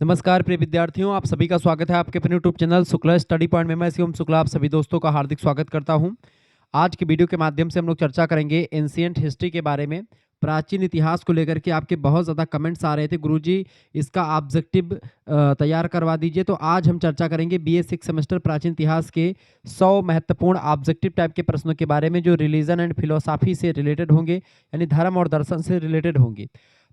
नमस्कार प्रिय विद्यार्थियों, आप सभी का स्वागत है आपके अपने YouTube channel Shukla study point में। मैं शिवम शुक्ला आप सभी दोस्तों का हार्दिक स्वागत करता हूं। आज की वीडियो के माध्यम से हम लोग चर्चा करेंगे एंशिएंट हिस्ट्री के बारे में। प्राचीन इतिहास को लेकर के आपके बहुत ज़्यादा कमेंट्स आ रहे थे, गुरुजी इसका ऑब्जेक्टिव तैयार करवा दीजिए। तो आज हम चर्चा करेंगे बीए 6 सेमेस्टर प्राचीन इतिहास के 100 महत्वपूर्ण ऑब्जेक्टिव टाइप के प्रश्नों के बारे में, जो रिलीजन एंड फिलोसॉफी से रिलेटेड होंगे, यानी धर्म और दर्शन से रिलेटेड होंगे।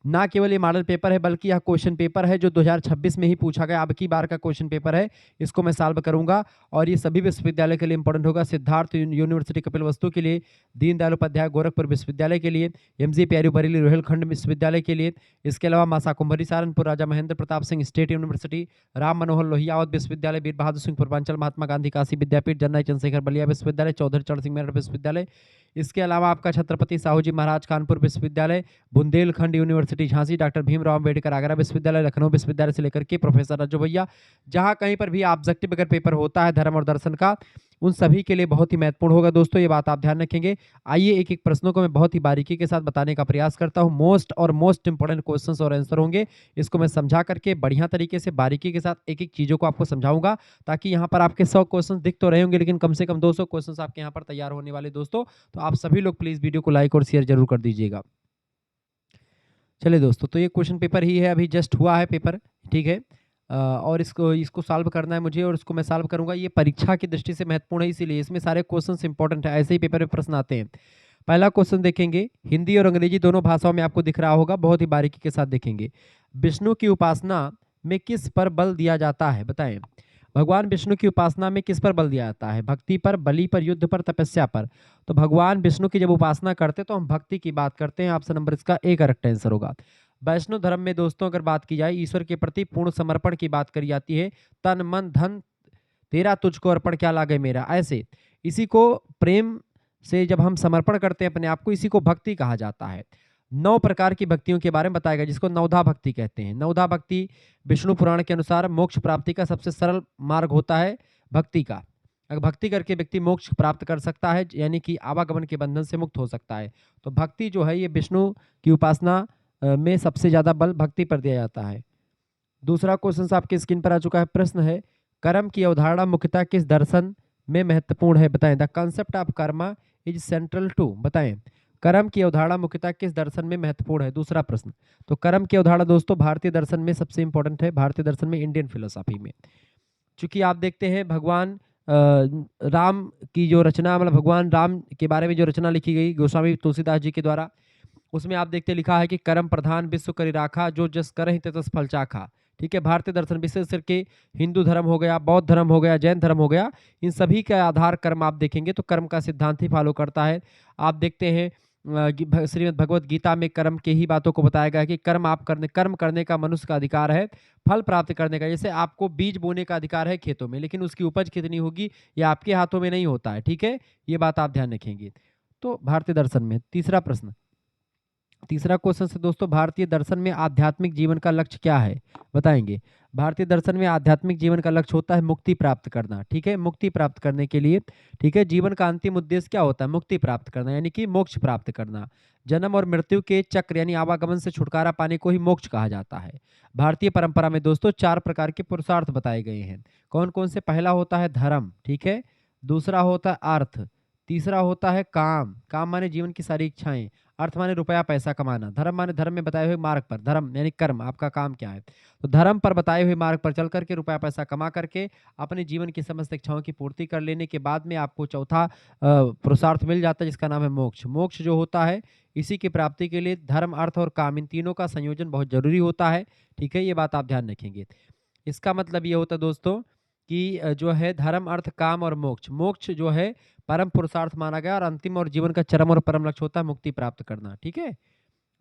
ना केवल ये मॉडल पेपर है बल्कि यह क्वेश्चन पेपर है जो 2026 में ही पूछा गया, अब की बार का क्वेश्चन पेपर है। इसको मैं सॉल्व करूंगा और ये सभी विश्वविद्यालय के लिए इंपॉर्टेंट होगा। सिद्धार्थ यूनिवर्सिटी कपिलवस्तु के लिए, दीनदयाल उपाध्याय गोरखपुर विश्वविद्यालय के लिए, एमजी प्यारी बरेली रोहिलखंड विश्वविद्यालय के लिए, इसके अलावा मासा कुंभरी सहारनपुर, राजा महेंद्र प्रताप सिंह स्टेट यूनिवर्सिटी, राम मनोहर लोहियावत विश्वविद्यालय, वीर बहादुर सिंह पूर्वांचल महात्मा गांधी काशी विद्यापीठ, जनरल चंद्रशेखर बलिया विश्वविद्यालय, चौधरी चरण सिंह मेरठ विश्वविद्यालय, इसके अलावा आपका छत्रपति साहू जी महाराज कानपुर विश्वविद्यालय, बुंदेलखंड यूनिवर्सिटी झांसी, डॉक्टर भीमराव अम्बेडकर आगरा विश्वविद्यालय, लखनऊ विश्वविद्यालय से लेकर के प्रोफेसर रज्जू भैया, जहां कहीं पर भी ऑब्जेक्टिव अगर पेपर होता है धर्म और दर्शन का, उन सभी के लिए बहुत ही महत्वपूर्ण होगा दोस्तों, ये बात आप ध्यान रखेंगे। आइए एक एक प्रश्नों को मैं बहुत ही बारीकी के साथ बताने का प्रयास करता हूं। मोस्ट इंपोर्टेंट क्वेश्चंस और आंसर होंगे, इसको मैं समझा करके बढ़िया तरीके से बारीकी के साथ एक एक चीजों को आपको समझाऊंगा, ताकि यहाँ पर आपके 100 क्वेश्चन दिख तो रहे होंगे, लेकिन कम से कम 200 क्वेश्चन आपके यहाँ पर तैयार होने वाले दोस्तों। तो आप सभी लोग प्लीज वीडियो को लाइक और शेयर जरूर कर दीजिएगा। चलिए दोस्तों, तो ये क्वेश्चन पेपर ही है, अभी जस्ट हुआ है पेपर, ठीक है। और इसको सॉल्व करना है मुझे और इसको मैं सॉल्व करूंगा। ये परीक्षा की दृष्टि से महत्वपूर्ण है, इसीलिए इसमें सारे क्वेश्चंस इंपॉर्टेंट है, ऐसे ही पेपर में प्रश्न आते हैं। पहला क्वेश्चन देखेंगे, हिंदी और अंग्रेजी दोनों भाषाओं में आपको दिख रहा होगा, बहुत ही बारीकी के साथ देखेंगे। विष्णु की उपासना में किस पर बल दिया जाता है, बताएं। भगवान विष्णु की उपासना में किस पर बल दिया जाता है? भक्ति पर, बलि पर, युद्ध पर, तपस्या पर? तो भगवान विष्णु की जब उपासना करते हैं तो हम भक्ति की बात करते हैं। ऑप्शन नंबर इसका ए करेक्ट आंसर होगा। वैष्णव धर्म में दोस्तों अगर बात की जाए, ईश्वर के प्रति पूर्ण समर्पण की बात करी जाती है। तन मन धन तेरा तुझको अर्पण क्या लागे मेरा, ऐसे इसी को प्रेम से जब हम समर्पण करते हैं अपने आप को, इसी को भक्ति कहा जाता है। 9 प्रकार की भक्तियों के बारे में बताया गया, जिसको नवधा भक्ति कहते हैं। नवधा भक्ति विष्णु पुराण के अनुसार मोक्ष प्राप्ति का सबसे सरल मार्ग होता है भक्ति का। अगर भक्ति करके व्यक्ति मोक्ष प्राप्त कर सकता है, यानी कि आवागमन के बंधन से मुक्त हो सकता है। तो भक्ति जो है ये विष्णु की उपासना में सबसे ज्यादा बल भक्ति पर दिया जाता है। दूसरा क्वेश्चन आपके स्क्रीन पर आ चुका है। प्रश्न है, कर्म की अवधारणा मुख्यतः किस दर्शन में महत्वपूर्ण है, बताएं। The concept of karma is central to, बताएं। कर्म की अवधारणा मुख्यतः किस दर्शन में महत्वपूर्ण है, दूसरा प्रश्न। तो कर्म की अवधारणा दोस्तों भारतीय दर्शन में सबसे इंपॉर्टेंट है, भारतीय दर्शन में, इंडियन फिलोसॉफी में। चूंकि आप देखते हैं भगवान राम की जो रचना, मतलब भगवान राम के बारे में जो रचना लिखी गई गोस्वामी तुलसीदास जी के द्वारा, उसमें आप देखते लिखा है कि कर्म प्रधान विश्व करी राखा, जो जस करहि तस फल चाखा। ठीक है, भारतीय दर्शन विशेष करके हिंदू धर्म हो गया, बौद्ध धर्म हो गया, जैन धर्म हो गया, इन सभी का आधार कर्म आप देखेंगे तो कर्म का सिद्धांत ही फॉलो करता है। आप देखते हैं श्रीमद् भगवत गीता में कर्म के ही बातों को बताया गया है कि कर्म करने का मनुष्य का अधिकार है, फल प्राप्त करने का। जैसे आपको बीज बोने का अधिकार है खेतों में, लेकिन उसकी उपज कितनी होगी ये आपके हाथों में नहीं होता है, ठीक है, ये बात आप ध्यान रखेंगे। तो भारतीय दर्शन में तीसरा प्रश्न, तीसरा क्वेश्चन से दोस्तों, भारतीय दर्शन में आध्यात्मिक जीवन का लक्ष्य क्या है, बताएंगे। भारतीय दर्शन में आध्यात्मिक जीवन का लक्ष्य होता है मुक्ति प्राप्त करना, ठीक है, मुक्ति प्राप्त करने के लिए, ठीक है, जीवन का अंतिम उद्देश्य क्या होता है, मुक्ति प्राप्त करना, यानी कि मोक्ष प्राप्त करना। जन्म और मृत्यु के चक्र यानी आवागमन से छुटकारा पाने को ही मोक्ष कहा जाता है। भारतीय परंपरा में दोस्तों 4 प्रकार के पुरुषार्थ बताए गए हैं। कौन कौन से? पहला होता है धर्म, ठीक है, दूसरा होता है अर्थ, तीसरा होता है काम, काम माने जीवन की सारी इच्छाएं, अर्थ माने रुपया पैसा कमाना, धर्म माने धर्म में बताए हुए मार्ग पर, धर्म यानी कर्म, आपका काम क्या है। तो धर्म पर बताए हुए मार्ग पर चल करके रुपया पैसा कमा करके अपने जीवन की समस्त इच्छाओं की पूर्ति कर लेने के बाद में आपको चौथा पुरुषार्थ मिल जाता है, जिसका नाम है मोक्ष। मोक्ष जो होता है, इसी की प्राप्ति के लिए धर्म अर्थ और काम, इन तीनों का संयोजन बहुत जरूरी होता है, ठीक है, ये बात आप ध्यान रखेंगे। इसका मतलब ये होता है दोस्तों कि जो है धर्म अर्थ काम और मोक्ष, मोक्ष जो है परम पुरुषार्थ माना गया और अंतिम और जीवन का चरम और परम लक्ष्य होता है मुक्ति प्राप्त करना, ठीक है।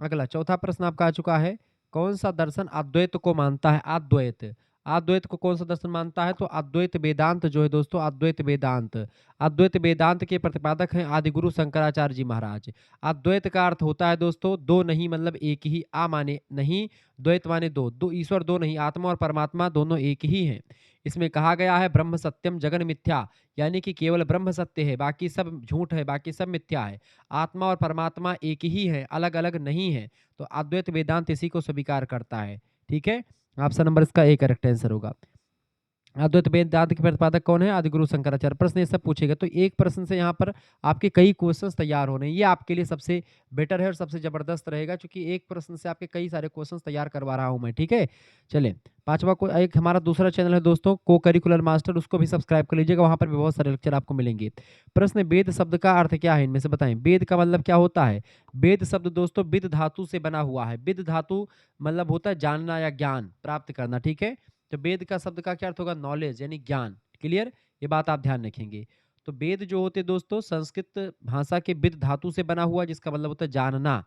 अगला चौथा प्रश्न आपका आ चुका है, कौन सा दर्शन अद्वैत को मानता है, अद्वैत, अद्वैत को कौन सा दर्शन मानता है? तो अद्वैत वेदांत जो है दोस्तों, अद्वैत वेदांत, अद्वैत वेदांत के प्रतिपादक हैं आदिगुरु शंकराचार्य जी महाराज। अद्वैत का अर्थ होता है दोस्तों दो नहीं, मतलब एक ही, आ माने नहीं, द्वैत माने दो, दो ईश्वर दो नहीं, आत्मा और परमात्मा दोनों एक ही हैं। इसमें कहा गया है ब्रह्म सत्यम जगन मिथ्या, यानी कि केवल ब्रह्म सत्य है, बाकी सब झूठ है, बाकी सब मिथ्या है। आत्मा और परमात्मा एक ही है, अलग अलग नहीं है। तो अद्वैत वेदांत इसी को स्वीकार करता है, ठीक है, ऑप्शन नंबर इसका ए करेक्ट आंसर होगा। अद्वैत वेदांत के प्रतिपादक कौन है? आदिगुरु शंकराचार्य। प्रश्न ये सब पूछेगा, तो एक प्रश्न से यहाँ पर आपके कई क्वेश्चंस तैयार हो रहे हैं। ये आपके लिए सबसे बेटर है और सबसे जबरदस्त रहेगा, क्योंकि एक प्रश्न से आपके कई सारे क्वेश्चंस तैयार करवा रहा हूँ मैं। ठीक है, चलें पांचवा को एक हमारा दूसरा चैनल है दोस्तों, को करिकुलर मास्टर, उसको भी सब्सक्राइब कर लीजिएगा, वहां पर भी बहुत सारे लेक्चर आपको मिलेंगे। प्रश्न, वेद शब्द का अर्थ क्या है? इनमें से बताएं। वेद का मतलब क्या होता है? वेद शब्द दोस्तों विद धातु से बना हुआ है। विद धातु मतलब होता है जानना या ज्ञान प्राप्त करना। ठीक है, तो वेद का शब्द का क्या अर्थ होगा? नॉलेज यानी ज्ञान। क्लियर, ये बात आप ध्यान रखेंगे। तो वेद जो होते दोस्तों संस्कृत भाषा के विद धातु से बना हुआ, जिसका मतलब होता है जानना।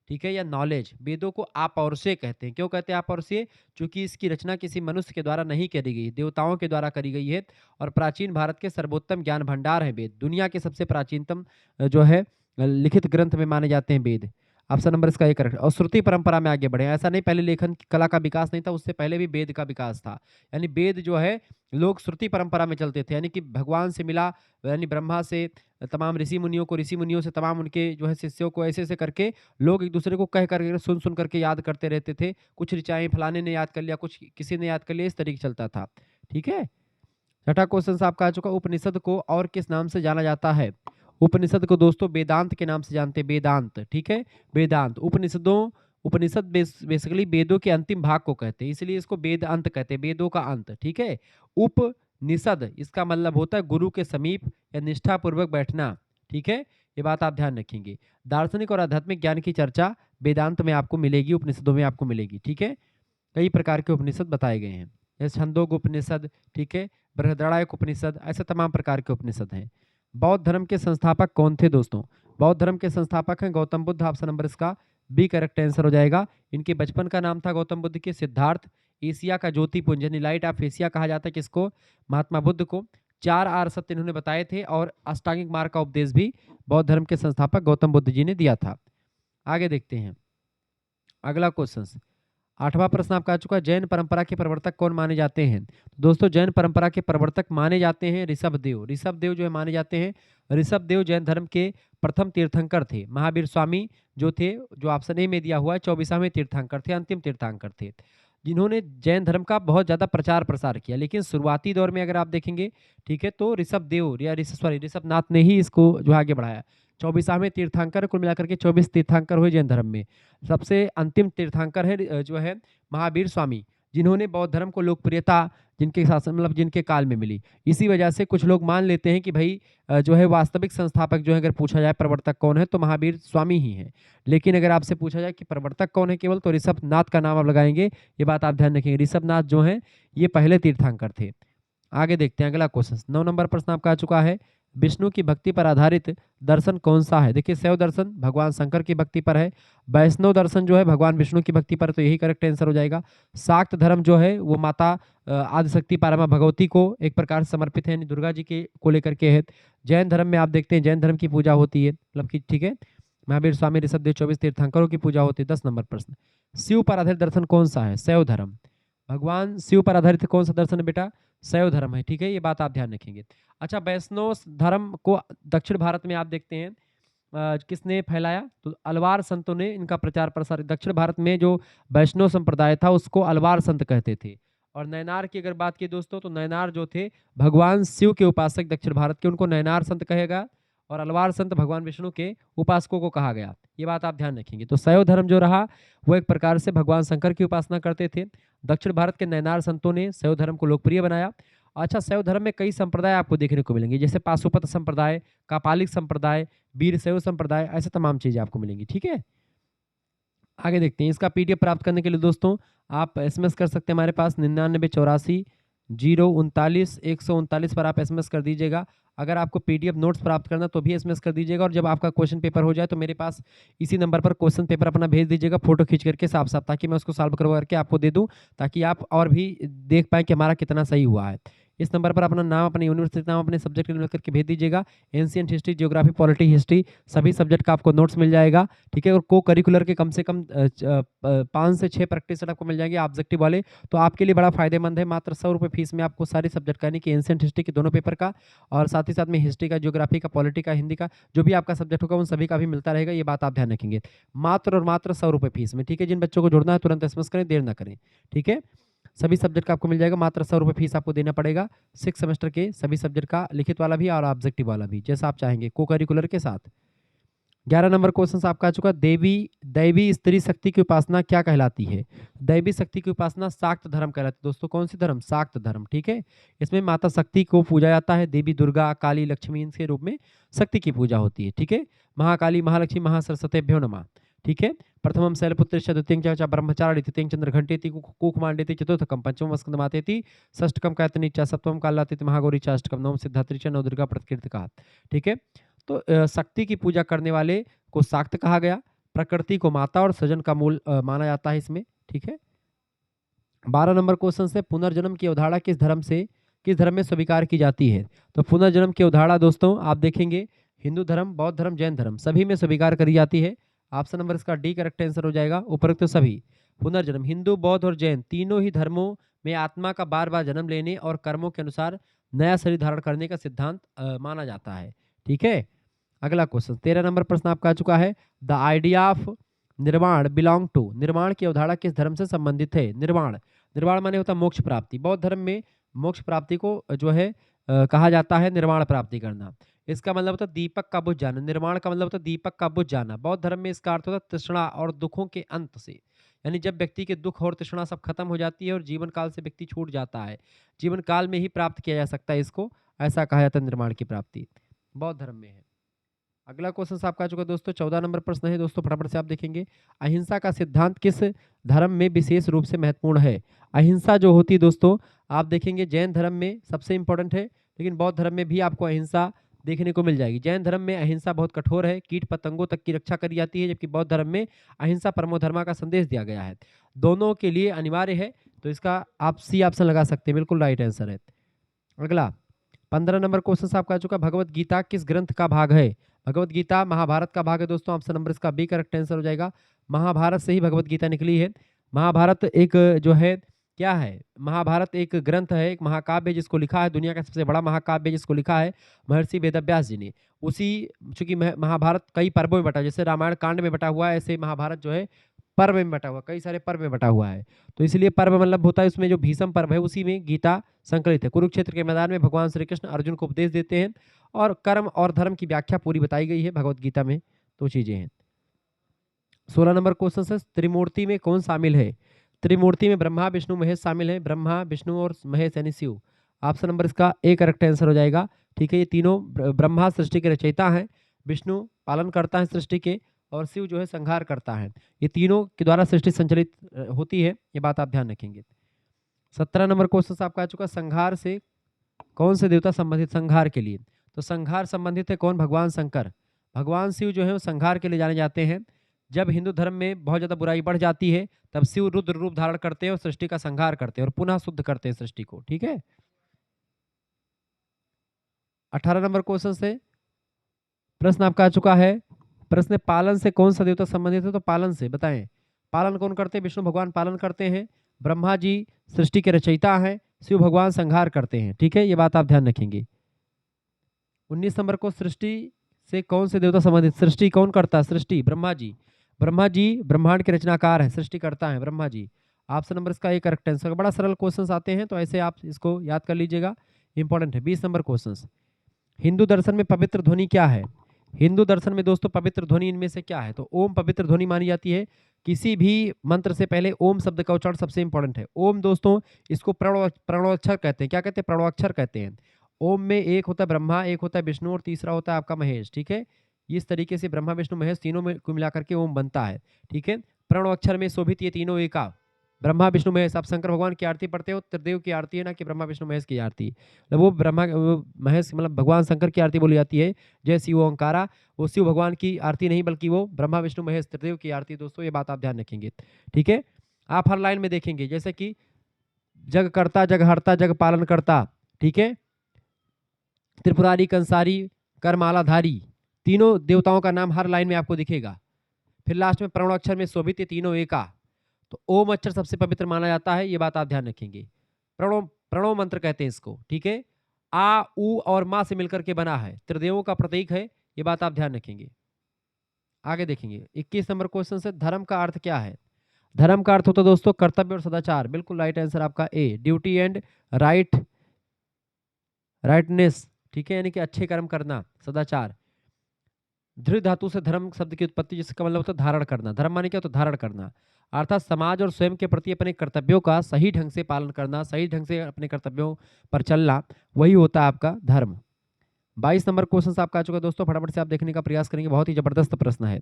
ठीक है, या नॉलेज। वेदों को आप और से कहते हैं। क्यों कहते हैं आप और से? क्योंकि इसकी रचना किसी मनुष्य के द्वारा नहीं करी गई, देवताओं के द्वारा करी गई है। और प्राचीन भारत के सर्वोत्तम ज्ञान भंडार है वेद। दुनिया के सबसे प्राचीनतम जो है लिखित ग्रंथ में माने जाते हैं वेद। ऑप्शन नंबर इसका एक करेक्ट। और श्रुति परंपरा में आगे बढ़े, ऐसा नहीं पहले लेखन की कला का विकास नहीं था, उससे पहले भी वेद का विकास था। यानी वेद जो है लोग श्रुति परंपरा में चलते थे, यानी कि भगवान से मिला, यानी ब्रह्मा से तमाम ऋषि मुनियों को, ऋषि मुनियों से तमाम उनके जो है शिष्यों को, ऐसे ऐसे करके लोग एक दूसरे को कह करके सुन सुन करके याद करते रहते थे। कुछ ऋचाएं फलाने ने याद कर लिया, कुछ किसी ने याद कर लिया, इस तरीके चलता था। ठीक है, छठा क्वेश्चन आपका आ चुका। उपनिषद को और किस नाम से जाना जाता है? उपनिषद को दोस्तों वेदांत के नाम से जानते हैं। वेदांत, ठीक है, वेदांत। उपनिषद बेसिकली वेदों के अंतिम भाग को कहते हैं, इसलिए इसको वेद अंत कहते हैं, वेदों का अंत। ठीक है, उपनिषद इसका मतलब होता है गुरु के समीप या निष्ठा पूर्वक बैठना। ठीक है, ये बात आप ध्यान रखेंगे। दार्शनिक और आध्यात्मिक ज्ञान की चर्चा वेदांत में आपको मिलेगी, उपनिषदों में आपको मिलेगी। ठीक है, कई प्रकार के उपनिषद बताए गए हैं, जैसे छंदोग उपनिषद, ठीक है, बृहदारण्यक उपनिषद, ऐसे तमाम प्रकार के उपनिषद हैं। बौद्ध धर्म के संस्थापक कौन थे दोस्तों? बौद्ध धर्म के संस्थापक हैं गौतम बुद्ध। ऑप्शन नंबर इसका बी करेक्ट आंसर हो जाएगा। इनके बचपन का नाम था गौतम बुद्ध के सिद्धार्थ। एशिया का ज्योतिपुंज यानी लाइट ऑफ एशिया कहा जाता है किसको? महात्मा बुद्ध को। 4 आर्य सत्य इन्होंने बताए थे और अष्टांगिक मार्ग का उपदेश भी बौद्ध धर्म के संस्थापक गौतम बुद्ध जी ने दिया था। आगे देखते हैं अगला क्वेश्चन। आठवां प्रश्न आपका आ चुका है, जैन परंपरा के प्रवर्तक कौन माने जाते हैं? दोस्तों जैन परंपरा के प्रवर्तक माने जाते हैं ऋषभदेव। ऋषभदेव जो है माने जाते हैं। ऋषभदेव जैन धर्म के प्रथम तीर्थंकर थे। महावीर स्वामी जो थे, जो ऑप्शन ए में दिया हुआ है, 24वें तीर्थंकर थे, अंतिम तीर्थंकर थे, जिन्होंने जैन धर्म का बहुत ज्यादा प्रचार प्रसार किया। लेकिन शुरुआती दौर में अगर आप देखेंगे, ठीक है, तो ऋषभदेव या ऋषभनाथ ने ही इसको जो आगे बढ़ाया। 24वें तीर्थंकर, कुल मिलाकर के 24 तीर्थंकर हुए जैन धर्म में। सबसे अंतिम तीर्थंकर है जो है महावीर स्वामी, जिन्होंने बौद्ध धर्म को लोकप्रियता जिनके शासन मतलब जिनके काल में मिली। इसी वजह से कुछ लोग मान लेते हैं कि भाई जो है वास्तविक संस्थापक जो है, अगर पूछा जाए प्रवर्तक कौन है, तो महावीर स्वामी ही है। लेकिन अगर आपसे पूछा जाए कि प्रवर्तक कौन है केवल, तो ऋषभनाथ का नाम आप लगाएंगे। ये बात आप ध्यान रखेंगे, ऋषभनाथ जो है ये पहले तीर्थंकर थे। आगे देखते हैं अगला क्वेश्चन। 9 नंबर प्रश्न आपका आ चुका है, विष्णु की भक्ति पर आधारित दर्शन कौन सा है? देखिए शैव दर्शन भगवान शंकर की भक्ति पर है। वैष्णव दर्शन जो है भगवान विष्णु की भक्ति पर, तो यही करेक्ट आंसर हो जाएगा। शाक्त धर्म जो है वो माता आदिशक्ति पारमा भगवती को एक प्रकार से समर्पित है, यानी दुर्गा जी के को लेकर के है। जैन धर्म में आप देखते हैं जैन धर्म की पूजा होती है, मतलब कि ठीक है, महावीर स्वामी ऋषभदेव 24 तीर्थंकरों की पूजा होती है। 10 नंबर प्रश्न, शिव पर आधारित दर्शन कौन सा है? शैव धर्म। भगवान शिव पर आधारित कौन सा दर्शन है बेटा? शैव धर्म है। ठीक है, ये बात आप ध्यान रखेंगे। अच्छा, वैष्णव धर्म को दक्षिण भारत में आप देखते हैं किसने फैलाया? तो अलवार संतों ने इनका प्रचार प्रसार। दक्षिण भारत में जो वैष्णव संप्रदाय था उसको अलवार संत कहते थे। और नयनार की अगर बात की दोस्तों, तो नयनार जो थे भगवान शिव के उपासक दक्षिण भारत के, उनको नयनार संत कहेगा। और अलवार संत भगवान विष्णु के उपासकों को कहा गया। ये बात आप ध्यान रखेंगे। तो शैव धर्म जो रहा वो एक प्रकार से भगवान शंकर की उपासना करते थे। दक्षिण भारत के नयनार संतों ने शैव धर्म को लोकप्रिय बनाया। अच्छा, शैव धर्म में कई संप्रदाय आपको देखने को मिलेंगे, जैसे पाशुपत संप्रदाय, कापालिक संप्रदाय, वीरशैव संप्रदाय, ऐसे तमाम चीजें आपको मिलेंगी। ठीक है, आगे देखते हैं। इसका पीडीएफ प्राप्त करने के लिए दोस्तों आप एसएमएस कर सकते हैं हमारे पास 9984 039 139 पर आप एसएमएस कर दीजिएगा। अगर आपको पीडीएफ नोट्स प्राप्त करना तो भी एसएमएस कर दीजिएगा। और जब आपका क्वेश्चन पेपर हो जाए तो मेरे पास इसी नंबर पर क्वेश्चन पेपर अपना भेज दीजिएगा, फोटो खींच करके साफ साफ, ताकि मैं उसको सॉल्व करवा करके आपको दे दूं, ताकि आप और भी देख पाएँ कि हमारा कितना सही हुआ है। इस नंबर पर अपना नाम, अपनी यूनिवर्सिटी नाम, अपने सब्जेक्ट लिख करके भेज दीजिएगा। Ancient history, geography, polity, history सभी सब्जेक्ट का आपको नोट्स मिल जाएगा, ठीक है। और को करिकुलर के कम से कम 5 से 6 प्रैक्टिस सेट आपको मिल जाएंगे ऑब्जेक्टिव वाले, तो आपके लिए बड़ा फायदेमंद है। मात्र 100 रुपये फीस में आपको सारे सब्जेक्ट का, यानी कि एंशिएंट हिस्ट्री के दोनों पेपर का, और साथ ही साथ में हिस्ट्री का, ज्योग्राफी का, पॉलिटी का, हिंदी का, जो भी आपका सब्जेक्ट होगा उन सभी का भी मिलता रहेगा। ये बात आप ध्यान रखेंगे। मात्र और मात्र 100 रुपये फीस में, ठीक है। जिन बच्चों को जुड़ना है तुरंत एसएमएस करें, देर ना करें, ठीक है। सभी सब्जेक्ट का आपको मिल जाएगा, मात्र 100 रुपये फीस आपको देना पड़ेगा। 6 सेमेस्टर के सभी सब्जेक्ट का, लिखित वाला भी और ऑब्जेक्टिव वाला भी, जैसा आप चाहेंगे, को करिकुलर के साथ। 11 नंबर क्वेश्चन आपका आ चुका। देवी दैवी स्त्री शक्ति की उपासना क्या कहलाती है? दैवी शक्ति की उपासना शाक्त धर्म कहलाती है। दोस्तों कौन सी धर्म? शाक्त धर्म, ठीक है। इसमें माता शक्ति को पूजा जाता है। देवी दुर्गा, काली, लक्ष्मी इनके रूप में शक्ति की पूजा होती है, ठीक है। महाकाली, महालक्ष्मी, महासरस्वतीभ्यो नमः, ठीक है। प्रथमम शैलपुत्र, द्वितीयं च ब्रह्मचारिणी, तृतीयं चंद्रघंटेति, कुकुमांडेति, चतुर्थकम पंचमम स्कंदमातेति, षष्ठकम कायतनी च, सप्तमम कालातीति, महागौरी च, अष्टकम नवम सिद्धात्री च, नव दुर्गा प्रतिकीर्तिका, ठीक है। तो शक्ति की पूजा करने वाले को शाक्त कहा गया। प्रकृति को माता और सृजन का मूल माना जाता है इसमें, ठीक है। 12 नंबर क्वेश्चन से, पुनर्जन्म की अवधारणा किस धर्म में स्वीकार की जाती है? तो पुनर्जन्म की अवधारणा दोस्तों आप देखेंगे हिंदू धर्म, बौद्ध धर्म, जैन धर्म सभी में स्वीकार करी जाती है। ऑप्शन नंबर इसका डी करेक्ट आंसर हो जाएगा। उपरोक्त सभी पुनर्जन्म हिंदू, बौद्ध और जैन तीनों ही धर्मों में आत्मा का बार बार जन्म लेने और कर्मों के अनुसार नया शरीर धारण करने का सिद्धांत माना जाता है, ठीक है। अगला क्वेश्चन 13 नंबर प्रश्न आपका आ चुका है। द आइडिया ऑफ निर्वाण बिलोंग टू, निर्वाण की अवधारणा किस धर्म से संबंधित है? निर्वाण, निर्वाण माने होता है मोक्ष प्राप्ति। बौद्ध धर्म में मोक्ष प्राप्ति को जो है कहा जाता है निर्वाण प्राप्ति करना। इसका मतलब होता है दीपक का बुझ जाना। निर्वाण का मतलब होता है दीपक का बुझ जाना। बौद्ध धर्म में इसका अर्थ होता है तृष्णा और दुखों के अंत से, यानी जब व्यक्ति के दुख और तृष्णा सब खत्म हो जाती है और जीवन काल से व्यक्ति छूट जाता है, जीवन काल में ही प्राप्त किया जा सकता है इसको, ऐसा कहा जाता है निर्वाण की प्राप्ति बौद्ध धर्म में है। अगला क्वेश्चन आपका आ चुका दोस्तों। 14 नंबर प्रश्न है दोस्तों, फटाफट से आप देखेंगे। अहिंसा का सिद्धांत किस धर्म में विशेष रूप से महत्वपूर्ण है? अहिंसा जो होती है दोस्तों आप देखेंगे जैन धर्म में सबसे इंपॉर्टेंट है, लेकिन बौद्ध धर्म में भी आपको अहिंसा देखने को मिल जाएगी। जैन धर्म में अहिंसा बहुत कठोर है, कीट पतंगों तक की रक्षा करी जाती है, जबकि बौद्ध धर्म में अहिंसा परमो धर्मा का संदेश दिया गया है। दोनों के लिए अनिवार्य है, तो इसका आप सी ऑप्शन लगा सकते हैं, बिल्कुल राइट आंसर है। अगला 15 नंबर क्वेश्चन आपका आ चुका। भगवत गीता किस ग्रंथ का भाग है? भगवत गीता महाभारत का भाग है दोस्तों। ऑप्शन नंबर इसका बी करेक्ट आंसर हो जाएगा। महाभारत से ही भगवत गीता निकली है। महाभारत एक जो है क्या है, महाभारत एक ग्रंथ है, एक महाकाव्य है जिसको लिखा है, दुनिया का सबसे बड़ा महाकाव्य है जिसको लिखा है महर्षि वेदव्यास जी ने। उसी चूंकि महाभारत कई पर्वों में बटा, जैसे रामायण कांड में बटा हुआ है, ऐसे महाभारत जो है पर्व में बटा हुआ, कई सारे पर्व में बटा हुआ है। तो इसलिए पर्व मतलब होता है उसमें जो भीष्म पर्व है उसी में गीता संकलित है। कुरुक्षेत्र के मैदान में भगवान श्री कृष्ण अर्जुन को उपदेश देते हैं और कर्म और धर्म की व्याख्या पूरी बताई गई है भगवत गीता में, तो चीजें हैं। 16 नंबर क्वेश्चन से, त्रिमूर्ति में कौन शामिल है? त्रिमूर्ति में ब्रह्मा, विष्णु, महेश शामिल है। ब्रह्मा, विष्णु और महेश यानी शिव। ऑप्शन नंबर इसका ए करेक्ट आंसर हो जाएगा, ठीक है। ये तीनों ब्रह्मा सृष्टि के रचयिता हैं, विष्णु पालन करता है सृष्टि के, और शिव जो है संहार करता है। ये तीनों के द्वारा सृष्टि संचालित होती है, ये बात आप ध्यान रखेंगे। 17 नंबर क्वेश्चन आपका आ चुका। संहार से कौन से देवता संबंधित? संहार के लिए तो संहार संबंधित है कौन? भगवान शंकर। भगवान शिव जो है वो संहार के लिए जाने जाते हैं। जब हिंदू धर्म में बहुत ज्यादा बुराई बढ़ जाती है तब शिव रुद्र रूप धारण करते हैं और सृष्टि का संहार करते हैं और पुनः शुद्ध करते हैं सृष्टि को, ठीक है। 18 नंबर क्वेश्चन से प्रश्न आपका आ चुका है। प्रश्न पालन से कौन सा देवता संबंधित है? तो पालन से बताएं। पालन कौन करते हैं? विष्णु भगवान पालन करते हैं। ब्रह्मा जी सृष्टि के रचयिता हैं। शिव भगवान संहार करते हैं, ठीक है। ये बात आप ध्यान रखेंगे। 19 नंबर को, सृष्टि से कौन से देवता संबंधित? सृष्टि कौन करता है? सृष्टि ब्रह्मा जी। ब्रह्मा जी ब्रह्मांड के रचनाकार है, सृष्टि करता है ब्रह्मा जी। ऑप्शन नंबर इसका एक करेक्ट आंसर। बड़ा सरल क्वेश्चन आते हैं तो ऐसे आप इसको याद कर लीजिएगा, इंपॉर्टेंट है। 20 नंबर क्वेश्चन, हिंदू दर्शन में पवित्र ध्वनि क्या है? हिंदू दर्शन में दोस्तों पवित्र ध्वनि इनमें से क्या है? तो ओम पवित्र ध्वनि मानी जाती है। किसी भी मंत्र से पहले ओम शब्द का उच्चारण सबसे इंपॉर्टेंट है। ओम दोस्तों इसको प्रणवाक्षर कहते हैं। क्या कहते हैं? प्रणवाक्षर कहते हैं। ओम में एक होता है ब्रह्मा, एक होता है विष्णु और तीसरा होता है आपका महेश, ठीक है। इस तरीके से ब्रह्मा विष्णु महेश तीनों में को मिलाकर के ओम बनता है, ठीक है। प्रणवाक्षर में शोभित ये तीनों एका, ब्रह्मा विष्णु महेश। आप शंकर भगवान की आरती पढ़ते हो, त्रिदेव की आरती है ना कि ब्रह्मा विष्णु महेश की आरती। मतलब वो महेश मतलब भगवान शंकर की आरती बोली जाती है, जय शिव ओंकारा। वो शिव भगवान की आरती नहीं बल्कि वो ब्रह्मा विष्णु महेश त्रिदेव की आरती। दोस्तों ये बात आप ध्यान रखेंगे, ठीक है। आप हर लाइन में देखेंगे जैसे कि जग करता, जग हरता, जग पालन करता, ठीक है। त्रिपुरारी, कंसारी, करमालाधारी, तीनों देवताओं का नाम हर लाइन में आपको दिखेगा। फिर लास्ट में प्रणव अक्षर में शोभित ये तीनों एका। तो ओम अक्षर सबसे पवित्र माना जाता है, ये बात आप ध्यान रखेंगे। प्रणव प्रणव मंत्र कहते हैं इसको, ठीक है। आ, उ और मा से मिलकर के बना है, त्रिदेवों का प्रतीक है, ये बात आप ध्यान रखेंगे। आगे देखेंगे 21 नंबर क्वेश्चन से, धर्म का अर्थ क्या है? धर्म का अर्थ होता है दोस्तों कर्तव्य और सदाचार। बिल्कुल राइट आंसर आपका ए, ड्यूटी एंड राइटनेस, ठीक है, यानी कि अच्छे कर्म करना, सदाचार। धृ धातु से धर्म शब्द की उत्पत्ति, जिसका मतलब होता है धारण करना। धर्म माने क्या होता है? धारण करना, अर्थात समाज और स्वयं के प्रति अपने कर्तव्यों का सही ढंग से पालन करना, सही ढंग से अपने कर्तव्यों पर चलना, वही होता है आपका धर्म। 22 नंबर क्वेश्चन आपका आ चुका है दोस्तों, फटाफट से आप देखने का प्रयास करेंगे, बहुत ही जबरदस्त प्रश्न है।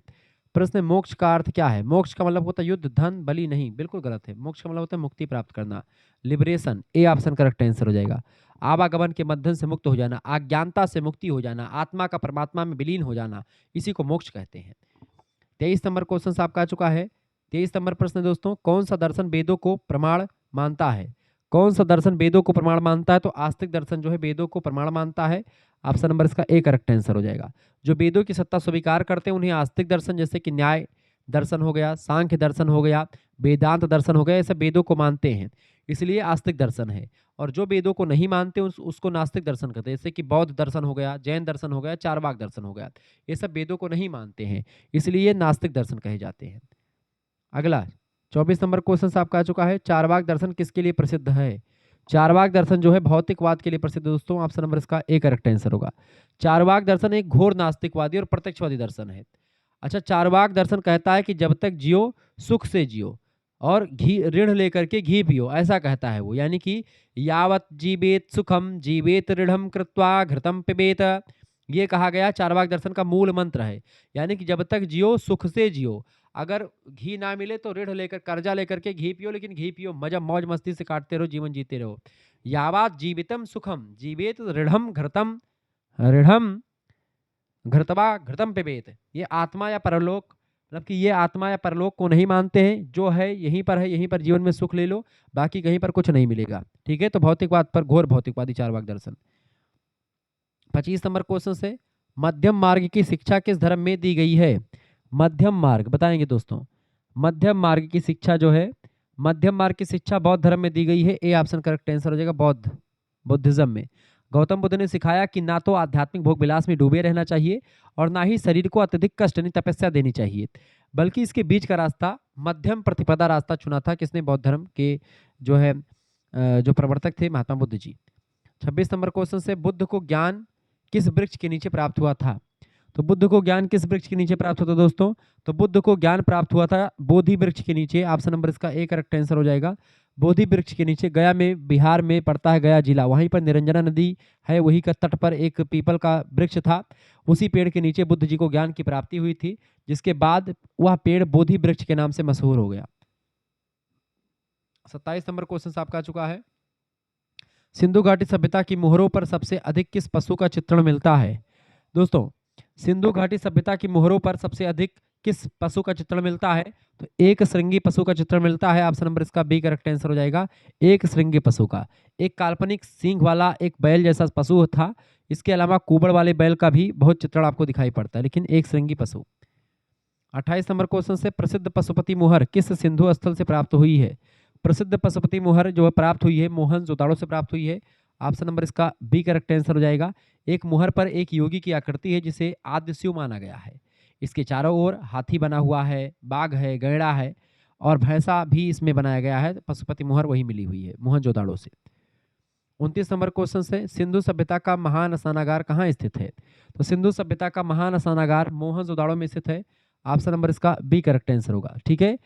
प्रश्न है, मोक्ष का अर्थ क्या है? मोक्ष का मतलब होता है युद्ध, धन, बलि नहीं, बिल्कुल गलत है। मोक्ष का मतलब होता है मुक्ति प्राप्त करना, liberation, A option correct answer हो जाएगा। आवागमन के बंधन से मुक्त हो जाना, अज्ञानता से मुक्ति हो जाना, आत्मा का परमात्मा में विलीन हो जाना, इसी को मोक्ष कहते हैं। 23 नंबर क्वेश्चन आपका आ चुका है। 23 नंबर प्रश्न दोस्तों, कौन सा दर्शन वेदों को प्रमाण मानता है? कौन सा दर्शन वेदों को प्रमाण मानता है? तो आस्तिक दर्शन जो है वेदों को प्रमाण मानता है। ऑप्शन नंबर इसका ए करेक्ट आंसर हो जाएगा। जो वेदों की सत्ता स्वीकार करते हैं उन्हें आस्तिक दर्शन, जैसे कि न्याय दर्शन हो गया, सांख्य दर्शन हो गया, वेदांत दर्शन हो गया, ऐसे वेदों को मानते हैं, इसलिए आस्तिक दर्शन है। और जो वेदों को नहीं मानते उसको नास्तिक दर्शन कहते हैं, जैसे कि बौद्ध दर्शन हो गया, जैन दर्शन हो गया, चारवाक दर्शन हो गया, ये सब वेदों को नहीं मानते हैं, इसलिए नास्तिक दर्शन कहे जाते हैं। अगला 24 नंबर क्वेश्चन आपका आ चुका है, चारवाक दर्शन किसके लिए प्रसिद्ध है? चारवाक दर्शन जो है भौतिकवाद के लिए प्रसिद्ध है दोस्तों, ऑप्शन नंबर इसका ए करेक्ट आंसर होगा। चारवाक दर्शन एक घोर नास्तिकवादी और प्रत्यक्षवादी दर्शन है। अच्छा, चारवाक दर्शन कहता है कि जब तक जियो सुख से जियो और घी ऋण लेकर के घी पियो, ऐसा कहता है वो, यानी कि यावत जीवेत सुखम जीवेत ऋणम कृत्वा घृतम पिबेत, ये कहा गया चारवाक दर्शन का मूल मंत्र है। यानी कि जब तक जियो सुख से जियो, अगर घी ना मिले तो ऋण लेकर कर्जा लेकर के घी पियो, लेकिन घी पियो, मजा मौज मस्ती से काटते रहो, जीवन जीते रहो। यावत जीवितम सुखम जीवेत ऋणम घृतम ऋणम घृतवा घृतम पिबेत, ये आत्मा या परलोक, मतलब कि ये आत्मा या परलोक को नहीं मानते हैं, जो है यहीं पर है, यहीं पर जीवन में सुख ले लो, बाकी कहीं पर कुछ नहीं मिलेगा, ठीक है। तो भौतिकवाद पर घोर भौतिकवादी चारवाक दर्शन। 25 नंबर क्वेश्चन से, मध्यम मार्ग की शिक्षा किस धर्म में दी गई है? मध्यम मार्ग बताएंगे दोस्तों, मध्यम मार्ग की शिक्षा जो है, मध्यम मार्ग की शिक्षा बौद्ध धर्म में दी गई है, ए ऑप्शन करेक्ट आंसर हो जाएगा, बुद्धिज्म में। गौतम बुद्ध ने सिखाया कि ना तो आध्यात्मिक भोग विलास में डूबे रहना चाहिए और ना ही शरीर को अत्यधिक कष्ट यानी तपस्या देनी चाहिए, बल्कि इसके बीच का रास्ता, मध्यम प्रतिपदा रास्ता चुना था। किसने? बौद्ध धर्म के जो है जो प्रवर्तक थे महात्मा बुद्ध जी। 26 नंबर क्वेश्चन से, बुद्ध को ज्ञान किस वृक्ष के नीचे प्राप्त हुआ था? तो बुद्ध को ज्ञान किस वृक्ष के नीचे प्राप्त हुआ था दोस्तों? तो बुद्ध को ज्ञान प्राप्त हुआ था बोधि वृक्ष के नीचे, ऑप्शन नंबर इसका ए करेक्ट आंसर हो जाएगा। बोधि वृक्ष के नीचे, गया में, बिहार में पड़ता है गया जिला, वहीं पर निरंजना नदी है, वही का तट पर एक पीपल का वृक्ष था, उसी पेड़ के नीचे बुद्ध जी को ज्ञान की प्राप्ति हुई थी, जिसके बाद वह पेड़ बोधि वृक्ष के नाम से मशहूर हो गया। 27 नंबर क्वेश्चन आपका आ चुका है, सिंधु घाटी सभ्यता की मोहरों पर सबसे अधिक किस पशु का चित्रण मिलता है? दोस्तों, सिंधु घाटी सभ्यता की मोहरों पर सबसे अधिक किस पशु का चित्रण मिलता है? तो एक श्रृंगी पशु का चित्रण मिलता है, ऑप्शन नंबर इसका बी करेक्ट आंसर हो जाएगा, एक श्रृंगी पशु का। एक काल्पनिक सींग वाला एक बैल जैसा पशु था, इसके अलावा कुबड़ वाले बैल का भी बहुत चित्रण आपको दिखाई पड़ता है, लेकिन एक श्रृंगी पशु। 28 नंबर क्वेश्चन से, प्रसिद्ध पशुपति मोहर किस सिंधु स्थल से प्राप्त हुई है? प्रसिद्ध पशुपति मोहर जो है प्राप्त हुई है मोहनजोदड़ो से प्राप्त हुई है, ऑप्शन नंबर इसका बी करेक्ट आंसर हो जाएगा। एक मोहर पर एक योगी की आकृति है, जिसे आद्य शिव माना गया है। इसके चारों ओर हाथी बना हुआ है, बाघ है, गैड़ा है और भैंसा भी इसमें बनाया गया है। पशुपति मोहर वही मिली हुई है मोहनजोदड़ो से। 29 नंबर क्वेश्चन से, सिंधु सभ्यता का महान स्नानागार कहाँ स्थित है? तो सिंधु सभ्यता का महान स्नानागार मोहनजोदड़ो में स्थित है, ऑप्शन नंबर इसका बी करेक्ट आंसर होगा, ठीक है।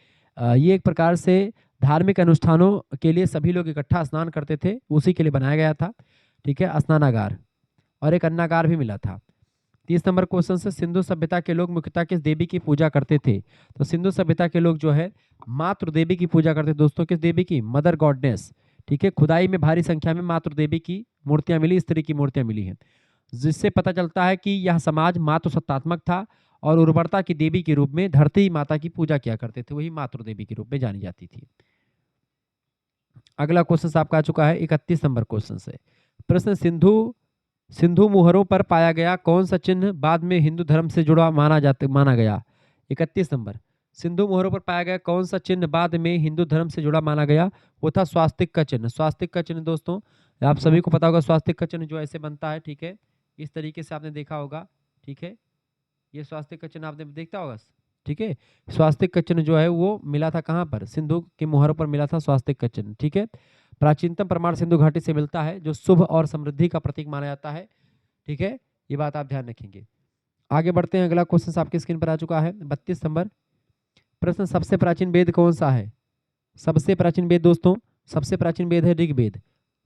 ये एक प्रकार से धार्मिक अनुष्ठानों के लिए सभी लोग इकट्ठा स्नान करते थे, उसी के लिए बनाया गया था, ठीक है, स्नानागार, और एक अन्नागार भी मिला था। 30 नंबर क्वेश्चन से, सिंधु सभ्यता के लोग मुख्यतः किस देवी की पूजा करते थे? तो सिंधु सभ्यता के लोग जो है मातृ देवी की पूजा करते थे दोस्तों। किस देवी की? मदर गॉडनेस, ठीक है। खुदाई में भारी संख्या में मातृ देवी की मूर्तियां मिली, स्त्री की मूर्तियां मिली हैं, जिससे पता चलता है कि यह समाज मातृसत्तात्मक था और उर्वरता की देवी के रूप में धरती माता की पूजा किया करते थे, वही मातृ देवी के रूप में जानी जाती थी। अगला क्वेश्चन आपका आ चुका है 31 नंबर क्वेश्चन से, प्रश्न, सिंधु मुहरों पर पाया गया कौन सा चिन्ह बाद में हिंदू धर्म से जुड़ा माना गया। 31 नंबर, सिंधु मोहरों पर पाया गया कौन सा चिन्ह बाद में हिंदू धर्म से जुड़ा माना गया। वो था स्वास्तिक का चिन्ह। स्वास्तिक का चिन्ह दोस्तों आप सभी को पता होगा, स्वास्तिक का चिन्ह जो ऐसे बनता है, ठीक है, इस तरीके से आपने देखा होगा, ठीक है, ये स्वास्तिक का चिन्ह आपने देखता होगा, ठीक है। स्वास्तिक का चिन्ह जो है वो मिला था कहाँ पर, सिंधु के मोहरों पर मिला था स्वास्तिक का चिन्ह, ठीक है। प्राचीनतम प्रमाण सिंधु घाटी से मिलता है जो शुभ और समृद्धि का प्रतीक माना जाता है, ठीक है, ये बात आप ध्यान रखेंगे। आगे बढ़ते हैं, अगला क्वेश्चन आपकी स्क्रीन पर आ चुका है 32 नंबर प्रश्न, सबसे प्राचीन वेद कौन सा है। सबसे प्राचीन वेद दोस्तों, सबसे प्राचीन वेद है ऋग्वेद,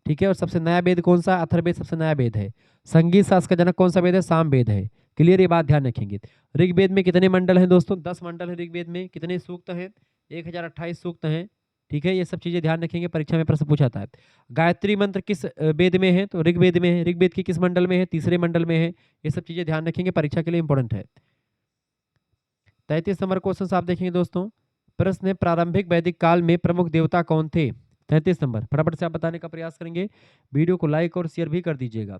ठीक है, और सबसे नया वेद कौन सा, अथर्ववेद सबसे नया वेद है। संगीत शास्त्र का जनक कौन सा वेद है, सामवेद है। क्लियर, ये बात ध्यान रखेंगे। ऋग्वेद में कितने मंडल हैं दोस्तों, 10 मंडल है ऋग्वेद में। कितने सूक्त हैं, 1028 सूक्त हैं, ठीक है, ये सब चीजें ध्यान रखेंगे, परीक्षा में प्रश्न पूछा था। गायत्री मंत्र किस वेद में है, तो ऋग्वेद में है। ऋग्वेद की किस मंडल में है, तीसरे मंडल में है। ये सब चीजें ध्यान रखेंगे, परीक्षा के लिए इंपॉर्टेंट है। 33 नंबर क्वेश्चन आप देखेंगे दोस्तों, प्रश्न है प्रारंभिक वैदिक काल में प्रमुख देवता कौन थे। 33 नंबर, फटाफट से आप बताने का प्रयास करेंगे, वीडियो को लाइक और शेयर भी कर दीजिएगा।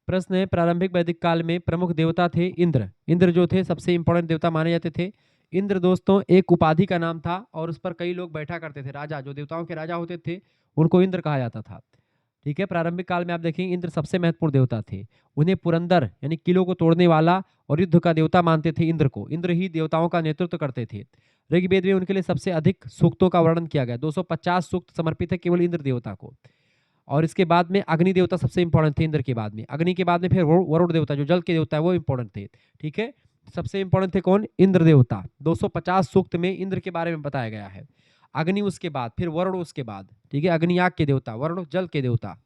प्रश्न है प्रारंभिक वैदिक काल में प्रमुख देवता थे इंद्र। इंद्र जो थे सबसे इंपॉर्टेंट देवता माने जाते थे। इंद्र दोस्तों एक उपाधि का नाम था और उस पर कई लोग बैठा करते थे, राजा, जो देवताओं के राजा होते थे उनको इंद्र कहा जाता था, ठीक है। प्रारंभिक काल में आप देखेंगे इंद्र सबसे महत्वपूर्ण देवता थे। उन्हें पुरंदर यानी किलों को तोड़ने वाला और युद्ध का देवता मानते थे इंद्र को। इंद्र ही देवताओं का नेतृत्व करते थे। ऋग्वेद में उनके लिए सबसे अधिक सूक्तों का वर्णन किया गया, 250 सूक्त समर्पित है केवल इंद्र देवता को। और इसके बाद में अग्नि देवता सबसे इंपॉर्टेंट थे इंद्र के बाद में। अग्नि के बाद में फिर वरुण देवता जो जल के देवता है वो इंपॉर्टेंट थे, ठीक है। सबसे इंपॉर्टेंट थे कौन, इंद्र देवता। 250 सूक्त में इंद्र के बारे में बताया गया है। अग्नि उसके बाद, फिर वरुण उसके बाद, ठीक है, अग्नि आग के देवता, वरुण जल के देवता।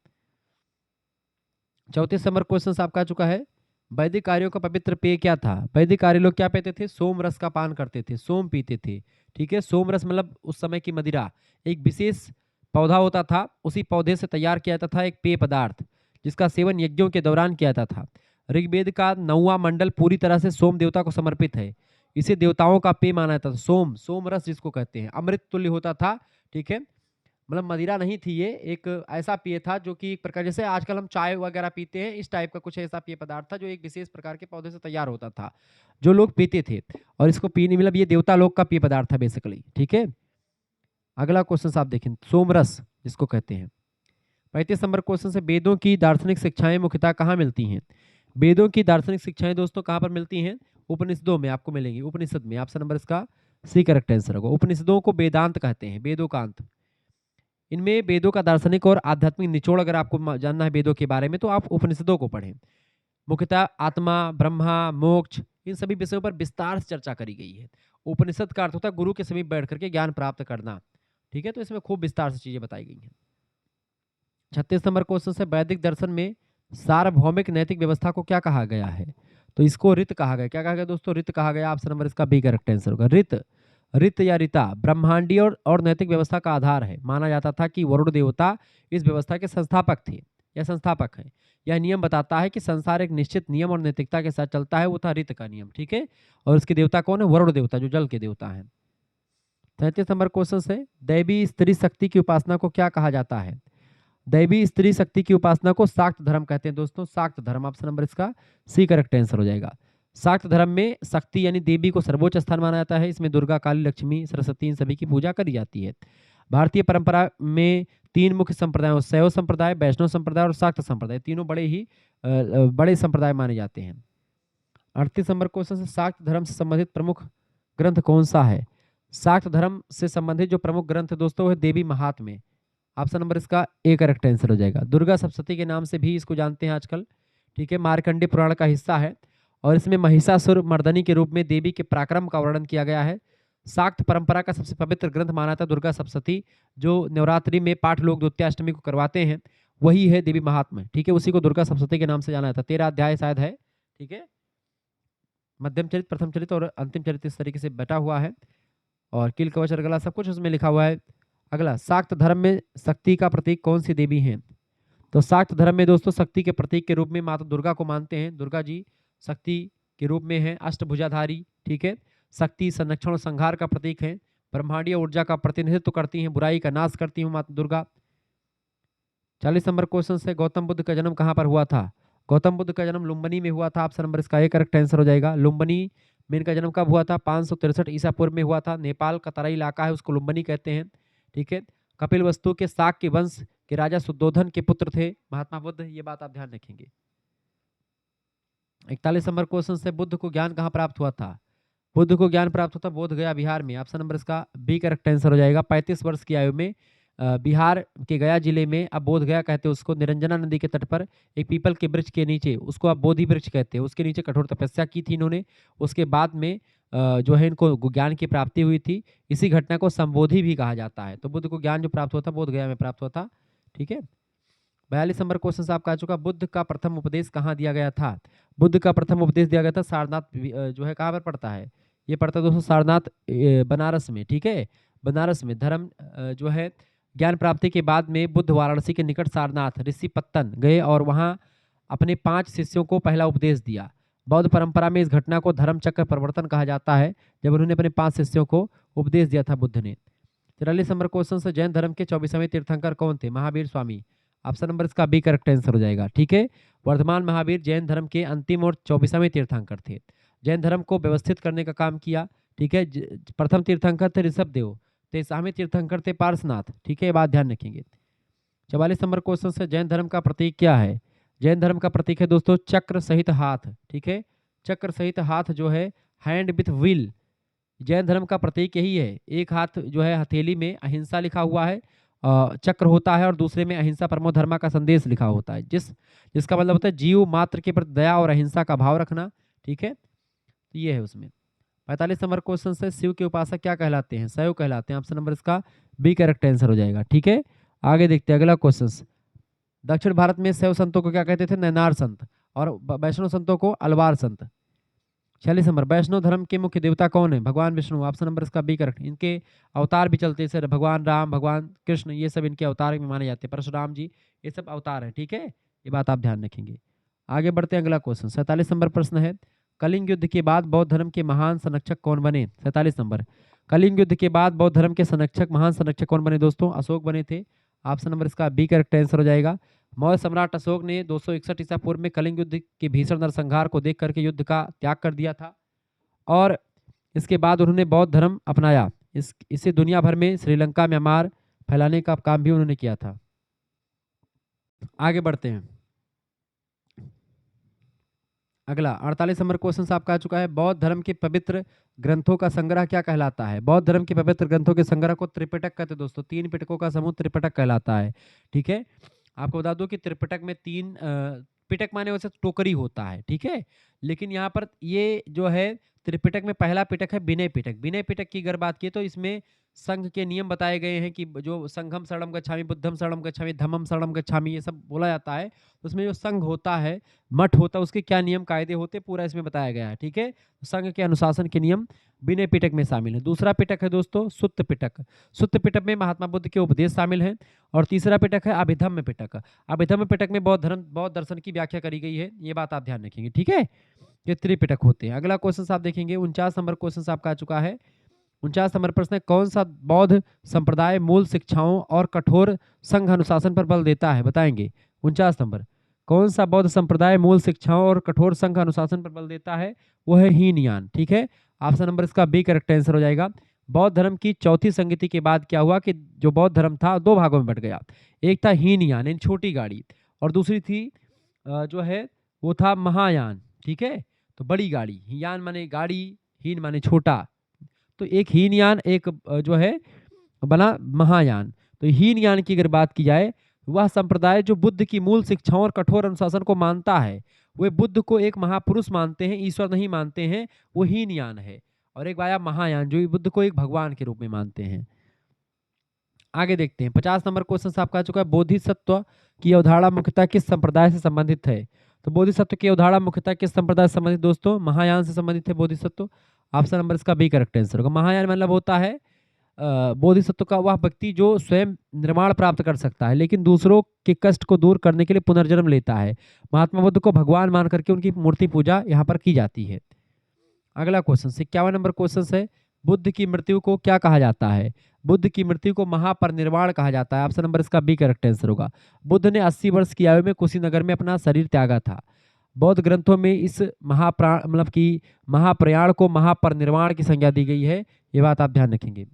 34 नंबर क्वेश्चन आपका आ चुका है, वैदिक कार्यों का पवित्र पेय क्या था। वैदिक कार्य लोग क्या पीते थे, सोम रस का पान करते थे, सोम पीते थे, ठीक है। सोम रस मतलब उस समय की मदिरा, एक विशेष पौधा होता था, उसी पौधे से तैयार किया जाता था एक पेय पदार्थ, जिसका सेवन यज्ञों के दौरान किया जाता था। ऋग्वेद का 9वां मंडल पूरी तरह से सोम देवता को समर्पित है। इसे देवताओं का पेय माना जाता था। सोम, सोम रस जिसको कहते हैं, अमृत तुल्य होता था, ठीक है। मतलब मदिरा नहीं थी ये, एक ऐसा पेय था जो कि एक प्रकार, जैसे आजकल हम चाय वगैरह पीते हैं, इस टाइप का कुछ ऐसा पेय पदार्थ था जो एक विशेष प्रकार के पौधे से तैयार होता था, जो लोग पीते थे। और इसको पीने मतलब ये देवता लोग का पेय पदार्थ था बेसिकली, ठीक है। अगला क्वेश्चन आप देखें, सोमरस जिसको कहते हैं। 35 नंबर क्वेश्चन से, वेदों की दार्शनिक शिक्षाएं मुख्यतः कहाँ मिलती हैं। वेदों की दार्शनिक शिक्षाएं दोस्तों कहाँ पर मिलती हैं, उपनिषदों में आपको मिलेंगी। उपनिषद में, ऑप्शन नंबर इसका सी करेक्ट आंसर होगा। उपनिषदों को वेदांत कहते हैं, वेदोकांत। इनमें वेदों का दार्शनिक और आध्यात्मिक निचोड़ अगर आपको जानना है वेदों के बारे में तो आप उपनिषदों को पढ़ें। मुख्यतः आत्मा, ब्रह्मा, मोक्ष, इन सभी विषयों पर विस्तार से चर्चा करी गई है। उपनिषद का अर्थ होता है गुरु के समीप बैठ करके ज्ञान प्राप्त करना, ठीक है, तो इसमें खूब विस्तार से चीजें बताई गई हैं। 36 नंबर क्वेश्चन से, वैदिक दर्शन में सार्वभौमिक नैतिक व्यवस्था को क्या कहा गया है। तो इसको रित कहा गया। क्या कहा गया दोस्तों, रित कहा गया। ऑप्शन नंबर इसका बी करेक्ट आंसर होगा। रित, रित या रिता ब्रह्मांडीय और नैतिक व्यवस्था का आधार है। माना जाता था कि वरुण देवता इस व्यवस्था के संस्थापक थे या संस्थापक हैं। यह नियम बताता है कि संसार एक निश्चित नियम और नैतिकता के साथ चलता है, वो था रित का नियम, ठीक है। और उसके देवता कौन है, वरुण देवता जो जल के देवता है। 33 नंबर क्वेश्चन से, दैवी स्त्री शक्ति की उपासना को क्या कहा जाता है। दैवी स्त्री शक्ति की उपासना को शाक्त धर्म कहते हैं दोस्तों, शाक्त धर्म। ऑप्शन नंबर इसका सी करेक्ट आंसर हो जाएगा। शाक्त धर्म में शक्ति यानी देवी को सर्वोच्च स्थान माना जाता है। इसमें दुर्गा, काली, लक्ष्मी, सरस्वती इन सभी की पूजा करी जाती है। भारतीय परंपरा में 3 मुख्य संप्रदायों, शैव संप्रदाय, वैष्णव संप्रदाय और शाक्त संप्रदाय, तीनों बड़े संप्रदाय माने जाते हैं। 38 नंबर क्वेश्चन से, शाक्त धर्म से संबंधित प्रमुख ग्रंथ कौन सा है। शाक्त धर्म से संबंधित जो प्रमुख ग्रंथ है दोस्तों वो है देवी महात्म्य। ऑप्शन नंबर इसका ए करेक्ट आंसर हो जाएगा। दुर्गा सप्तशती के नाम से भी इसको जानते हैं आजकल, ठीक है। मार्कंडेय पुराण का हिस्सा है और इसमें महिषासुर मर्दनी के रूप में देवी के पराक्रम का वर्णन किया गया है। शाक्त परंपरा का सबसे पवित्र ग्रंथ माना था दुर्गा सप्तशती, जो नवरात्रि में पाठ लोग द्वितीयाष्टमी को करवाते हैं, वही है देवी महात्म्य, ठीक है। उसी को दुर्गा सप्तशती के नाम से जाना जाता है। 13 अध्याय शायद है, ठीक है। मध्यम चरित, प्रथम चरित और अंतिम चरित इस तरीके से बटा हुआ है और किल कवच अर्गला सब कुछ उसमें लिखा हुआ है। अगला, शाक्त धर्म में शक्ति का प्रतीक कौन सी देवी हैं। तो शाक्त धर्म में दोस्तों शक्ति के प्रतीक के रूप में माता दुर्गा को मानते हैं। दुर्गा जी शक्ति के रूप में है, अष्टभुजाधारी, ठीक है। शक्ति संरक्षण और संहार का प्रतीक है। ब्रह्मांडीय ऊर्जा का प्रतिनिधित्व करती हैं, बुराई का नाश करती हूँ माता दुर्गा। 40 नंबर क्वेश्चन से गौतम बुद्ध का जन्म कहाँ पर हुआ था? गौतम बुद्ध का जन्म लुम्बिनी में हुआ था। ऑप्शन नंबर इसका ए करेक्ट आंसर हो जाएगा। लुम्बिनी में इनका जन्म कब हुआ था? 563 ईसा पूर्व में हुआ था। नेपाल का तराई इलाका है, उसको लुम्बिनी कहते हैं। ठीक है। कपिल वस्तु के शाक्य वंश के राजा शुद्धोधन के पुत्र थे महात्मा बुद्ध, ये बात आप ध्यान रखेंगे। 41 नंबर क्वेश्चन से बुद्ध को ज्ञान कहाँ प्राप्त हुआ था? बुद्ध को ज्ञान प्राप्त होता बोध गया बिहार में। ऑप्शन नंबर इसका बी करेक्ट आंसर हो जाएगा। 35 वर्ष की आयु में बिहार के गया जिले में, अब बोध गया कहते हैं उसको, निरंजना नदी के तट पर एक पीपल के वृक्ष के नीचे, उसको आप बोधि वृक्ष कहते हैं, उसके नीचे कठोर तपस्या की थी इन्होंने। उसके बाद में जो है इनको ज्ञान की प्राप्ति हुई थी। इसी घटना को संबोधि भी कहा जाता है। तो बुद्ध को ज्ञान जो प्राप्त हुआ था बोध गया में प्राप्त हुआ था। ठीक है। 42 नंबर क्वेश्चन से आपका आ चुका, बुद्ध का प्रथम उपदेश कहाँ दिया गया था? बुद्ध का प्रथम उपदेश दिया गया था सारनाथ, जो है कहाँ पर पड़ता है? ये पड़ता है दोस्तों सारनाथ, बनारस में। ठीक है। बनारस में धर्म जो है ज्ञान प्राप्ति के बाद में बुद्ध वाराणसी के निकट सारनाथ ऋषि पत्तन गए और वहाँ अपने 5 शिष्यों को पहला उपदेश दिया। बौद्ध परंपरा में इस घटना को धर्म चक्र परिवर्तन कहा जाता है, जब उन्होंने अपने 5 शिष्यों को उपदेश दिया था बुद्ध ने। 43 नंबर क्वेश्चन से जैन धर्म के 24वें तीर्थंकर कौन थे? महावीर स्वामी। ऑप्शन नंबर इसका बी करेक्ट आंसर हो जाएगा। ठीक है। वर्धमान महावीर जैन धर्म के अंतिम और 24वें तीर्थंकर थे। जैन धर्म को व्यवस्थित करने का काम किया। ठीक है। प्रथम तीर्थंकर थे ऋषभ देव, 23वें तीर्थंकर थे पार्श्वनाथ। ठीक है, ये बात ध्यान रखेंगे। 44 नंबर क्वेश्चन से जैन धर्म का प्रतीक क्या है? जैन धर्म का प्रतीक है दोस्तों चक्र सहित हाथ। ठीक है। चक्र सहित हाथ जो है हैंड विथ व्हील, जैन धर्म का प्रतीक यही है। एक हाथ जो है हथेली में अहिंसा लिखा हुआ है, चक्र होता है, और दूसरे में अहिंसा परमो धर्मा का संदेश लिखा होता है, जिसका मतलब होता है जीव मात्र के प्रति दया और अहिंसा का भाव रखना। ठीक है। तो ये है उसमें। 45 नंबर क्वेश्चन से शिव के उपासक क्या कहलाते हैं? शैव कहलाते हैं। ऑप्शन नंबर इसका बी करेक्ट आंसर हो जाएगा। ठीक है। आगे देखते हैं अगला क्वेश्चन। दक्षिण भारत में शैव संतों को क्या कहते थे? नैनार संत, और वैष्णव संतों को अलवार संत। 46 नंबर वैष्णव धर्म के मुख्य देवता कौन है? भगवान विष्णु। ऑप्शन नंबर इसका बी करेक्ट। इनके अवतार भी चलते हैं सर, भगवान राम, भगवान कृष्ण, ये सब इनके अवतार में माने जाते हैं। परशुराम जी, ये सब अवतार हैं। ठीक है, ये बात आप ध्यान रखेंगे। आगे बढ़ते हैं अगला क्वेश्चन। 47 नंबर प्रश्न है, कलिंग युद्ध के बाद बौद्ध धर्म के महान संरक्षक कौन बने? 47 नंबर, कलिंग युद्ध के बाद बौद्ध धर्म के संरक्षक, महान संरक्षक कौन बने दोस्तों? अशोक बने थे। ऑप्शन नंबर इसका बी करेक्ट आंसर हो जाएगा। मौर्य सम्राट अशोक ने 261 ईसा पूर्व में कलिंग युद्ध के भीषण नरसंहार को देख करके युद्ध का त्याग कर दिया था, और इसके बाद उन्होंने बौद्ध धर्म अपनाया। इसे दुनिया भर में श्रीलंका, म्यांमार फैलाने का काम भी उन्होंने किया था। आगे बढ़ते हैं। अगला 48 नंबर क्वेश्चन आपका आ चुका है, बौद्ध धर्म के पवित्र ग्रंथों का संग्रह क्या कहलाता है? बौद्ध धर्म के पवित्र ग्रंथों के संग्रह को त्रिपिटक कहते हैं दोस्तों। 3 पिटकों का समूह त्रिपिटक कहलाता है। ठीक है। आपको बता दूं कि त्रिपिटक में 3 पिटक माने वैसे टोकरी होता है। ठीक है। लेकिन यहाँ पर ये जो है त्रिपिटक में पहला पिटक है विनय पिटक। विनय पिटक की अगर बात की तो इसमें संघ के नियम बताए गए हैं कि जो संघम शरणम गच्छामि, बुद्धम शरणम गच्छामि, धम्मम शरणम गच्छामि, ये सब बोला जाता है। उसमें जो संघ होता है, मठ होता है, उसके क्या नियम कायदे होते पूरा इसमें बताया गया है। ठीक है। संघ के अनुशासन के नियम विनय पिटक में शामिल है। दूसरा पिटक है दोस्तों सुत्त पिटक। सुत्त पिटक में महात्मा बुद्ध के उपदेश शामिल हैं। और तीसरा पिटक है अभिधम्म पिटक। अभिधम्म पिटक में बौद्ध दर्शन की व्याख्या करी गई है। ये बात आप ध्यान रखेंगे। ठीक है। ये त्रिपिटक होते हैं। अगला क्वेश्चन आप देखेंगे 49 नंबर क्वेश्चन आपका आ चुका है। 49 नंबर प्रश्न है, कौन सा बौद्ध संप्रदाय मूल शिक्षाओं और कठोर संघ अनुशासन पर बल देता है? बताएंगे। 49 नंबर, कौन सा बौद्ध संप्रदाय मूल शिक्षाओं और कठोर संघ अनुशासन पर बल देता है? वो है हीनयान। ठीक है। ऑप्शन नंबर इसका बी करेक्ट आंसर हो जाएगा। बौद्ध धर्म की चौथी संगति के बाद क्या हुआ कि जो बौद्ध धर्म था 2 भागों में बट गया। एक था हीनयान यानी छोटी गाड़ी, और दूसरी थी जो है वो था महायान। ठीक है। तो बड़ी गाड़ी, यान माने गाड़ी, हीन माने छोटा, तो एक हीनयान, एक जो है बना महायान। तो हीनयान की अगर बात की जाए, वह संप्रदाय जो बुद्ध की मूल शिक्षाओं और कठोर अनुशासन को मानता है, वे बुद्ध को एक महापुरुष मानते हैं, ईश्वर नहीं मानते हैं, वो हीनयान है। और एक आया महायान जो बुद्ध को एक भगवान के रूप में मानते हैं। आगे देखते हैं 50 नंबर क्वेश्चन आपका आ चुका है, बोधिसत्व की अवधारणा मुख्यतः किस संप्रदाय से संबंधित है? तो बोधिसत्व की अवधारणा मुख्यतः किस संप्रदाय से संबंधित दोस्तों? महायान से संबंधित है बोधिसत्व। ऑप्शन नंबर इसका बी करेक्ट आंसर होगा। महायान मतलब होता है बोधिसत्व का वह व्यक्ति जो स्वयं निर्माण प्राप्त कर सकता है, लेकिन दूसरों के कष्ट को दूर करने के लिए पुनर्जन्म लेता है। महात्मा बुद्ध को भगवान मान करके उनकी मूर्ति पूजा यहाँ पर की जाती है। अगला क्वेश्चन 51 नंबर क्वेश्चन है, बुद्ध की मृत्यु को क्या कहा जाता है? बुद्ध की मृत्यु को महापरिनिर्वाण कहा जाता है। ऑप्शन नंबर इसका बी करेक्ट आंसर होगा। बुद्ध ने 80 वर्ष की आयु में कुशीनगर में अपना शरीर त्यागा था। बौद्ध ग्रंथों में इस महाप्राण मतलब कि महाप्रयाण को महापरिनिर्वाण की संज्ञा दी गई है, ये बात आप ध्यान रखेंगे।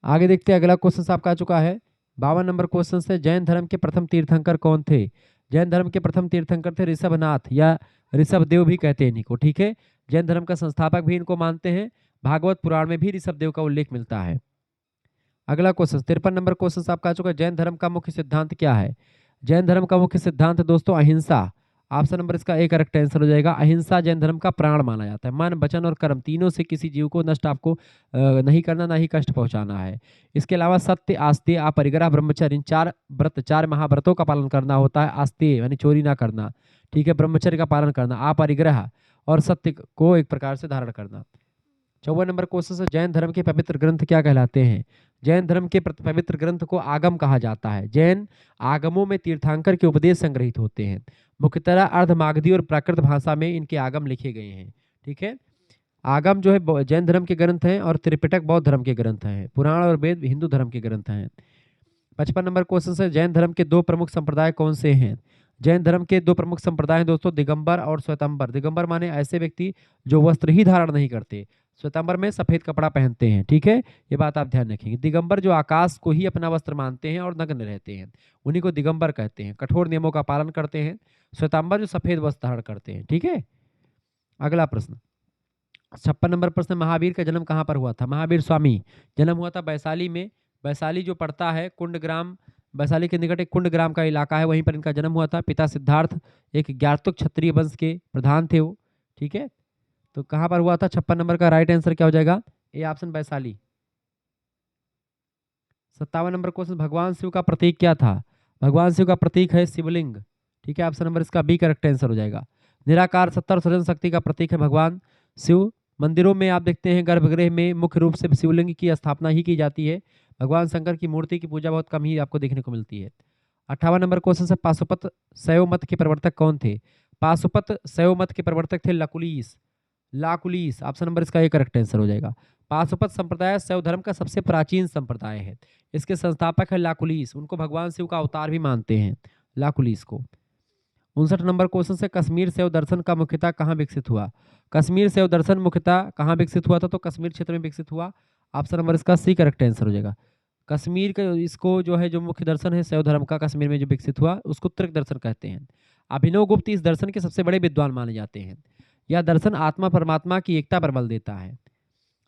आगे देखते हैं, अगला क्वेश्चन आपका आ चुका है 52 नंबर क्वेश्चन से, जैन धर्म के प्रथम तीर्थंकर कौन थे? जैन धर्म के प्रथम तीर्थंकर थे ऋषभनाथ या ऋषभदेव भी कहते हैं इन्हीं को, ठीक है। जैन धर्म का संस्थापक भी इनको मानते हैं। भागवत पुराण में भी ऋषभदेव का उल्लेख मिलता है। अगला क्वेश्चन 53 नंबर क्वेश्चन आपका आ चुका है, जैन धर्म का मुख्य सिद्धांत क्या है? जैन धर्म का मुख्य सिद्धांत दोस्तों अहिंसा। ऑप्शन नंबर इसका ए करेक्ट आंसर हो जाएगा। अहिंसा जैन धर्म का प्राण माना जाता है। मन, वचन और कर्म तीनों से किसी जीव को नष्ट आपको नहीं करना, ना ही कष्ट पहुंचाना है। इसके अलावा सत्य, आस्तेय, अपरिग्रह, ब्रह्मचर्य, इन 4 व्रत, 4 महाव्रतों का पालन करना होता है। आस्तेय यानी चोरी ना करना, ठीक है। ब्रह्मचर्य का पालन करना, अपरिग्रह और सत्य को एक प्रकार से धारण करना। 54 नंबर क्वेश्चन से, जैन धर्म के पवित्र ग्रंथ क्या कहलाते हैं? जैन धर्म के पवित्र ग्रंथ को आगम कहा जाता है। जैन आगमों में तीर्थंकर के उपदेश संग्रहित होते हैं। मुख्यतः अर्धमागधी और प्राकृत भाषा में इनके आगम लिखे गए हैं, ठीक है। आगम जो है जैन धर्म के ग्रंथ हैं और त्रिपिटक बौद्ध धर्म के ग्रंथ हैं। पुराण और वेद हिंदू धर्म के ग्रंथ हैं। 55 नंबर क्वेश्चन से, जैन धर्म के 2 प्रमुख संप्रदाय कौन से हैं? जैन धर्म के 2 प्रमुख संप्रदाय हैं दोस्तों, दिगंबर और श्वेतांबर। दिगंबर माने ऐसे व्यक्ति जो वस्त्र ही धारण नहीं करते। श्वेतांबर में सफेद कपड़ा पहनते हैं, ठीक है। ये बात आप ध्यान रखेंगे। दिगंबर जो आकाश को ही अपना वस्त्र मानते हैं और नग्न रहते हैं, उन्हीं को दिगंबर कहते हैं। कठोर नियमों का पालन करते हैं। श्वेतांबर जो सफेद वस्त्र धारण करते हैं, ठीक है। अगला प्रश्न 56 नंबर प्रश्न, महावीर का जन्म कहाँ पर हुआ था? महावीर स्वामी जन्म हुआ था वैशाली में। वैशाली जो पड़ता है कुंडग्राम, वैशाली के निकट एक कुंडग्राम का इलाका है, वहीं पर इनका जन्म हुआ था। पिता सिद्धार्थ एक ज्ञातुक क्षत्रिय वंश के प्रधान थे वो, ठीक है। तो कहाँ पर हुआ था? 56 नंबर का राइट आंसर क्या हो जाएगा? A option Vaishali. 57 number question, भगवान शिव का प्रतीक क्या था? भगवान शिव का प्रतीक है शिवलिंग, ठीक है। ऑप्शन नंबर इसका बी करेक्ट आंसर हो जाएगा। निराकार सत्ता और सृजन शक्ति का प्रतीक है भगवान शिव। मंदिरों में आप देखते हैं गर्भगृह में मुख्य रूप से शिवलिंग की स्थापना ही की जाती है। भगवान शंकर की मूर्ति की पूजा बहुत कम ही आपको देखने को मिलती है। 58 नंबर क्वेश्चन से, पाशुपत शैव मत के प्रवर्तक कौन थे? पाशुपत शैव मत के प्रवर्तक थे लकुलीस। लाकुलीस ऑप्शन नंबर इसका एक करेक्ट आंसर हो जाएगा। पाशुपत संप्रदाय शैव धर्म का सबसे प्राचीन संप्रदाय है। इसके संस्थापक है लाकुलीस। उनको भगवान शिव का अवतार भी मानते हैं, लाकुलीस को। 59 नंबर क्वेश्चन से, कश्मीर शैव दर्शन का मुख्यतः कहाँ विकसित हुआ? कश्मीर शैव दर्शन मुख्यतः कहाँ विकसित हुआ था? तो कश्मीर क्षेत्र में विकसित हुआ। ऑप्शन नंबर इसका सी करेक्ट आंसर हो जाएगा। कश्मीर का इसको जो है जो मुख्य दर्शन है शैव धर्म का कश्मीर में जो विकसित हुआ उसको त्रिक दर्शन कहते हैं। अभिनव गुप्त इस दर्शन के सबसे बड़े विद्वान माने जाते हैं। यह दर्शन आत्मा परमात्मा की एकता पर बल देता है।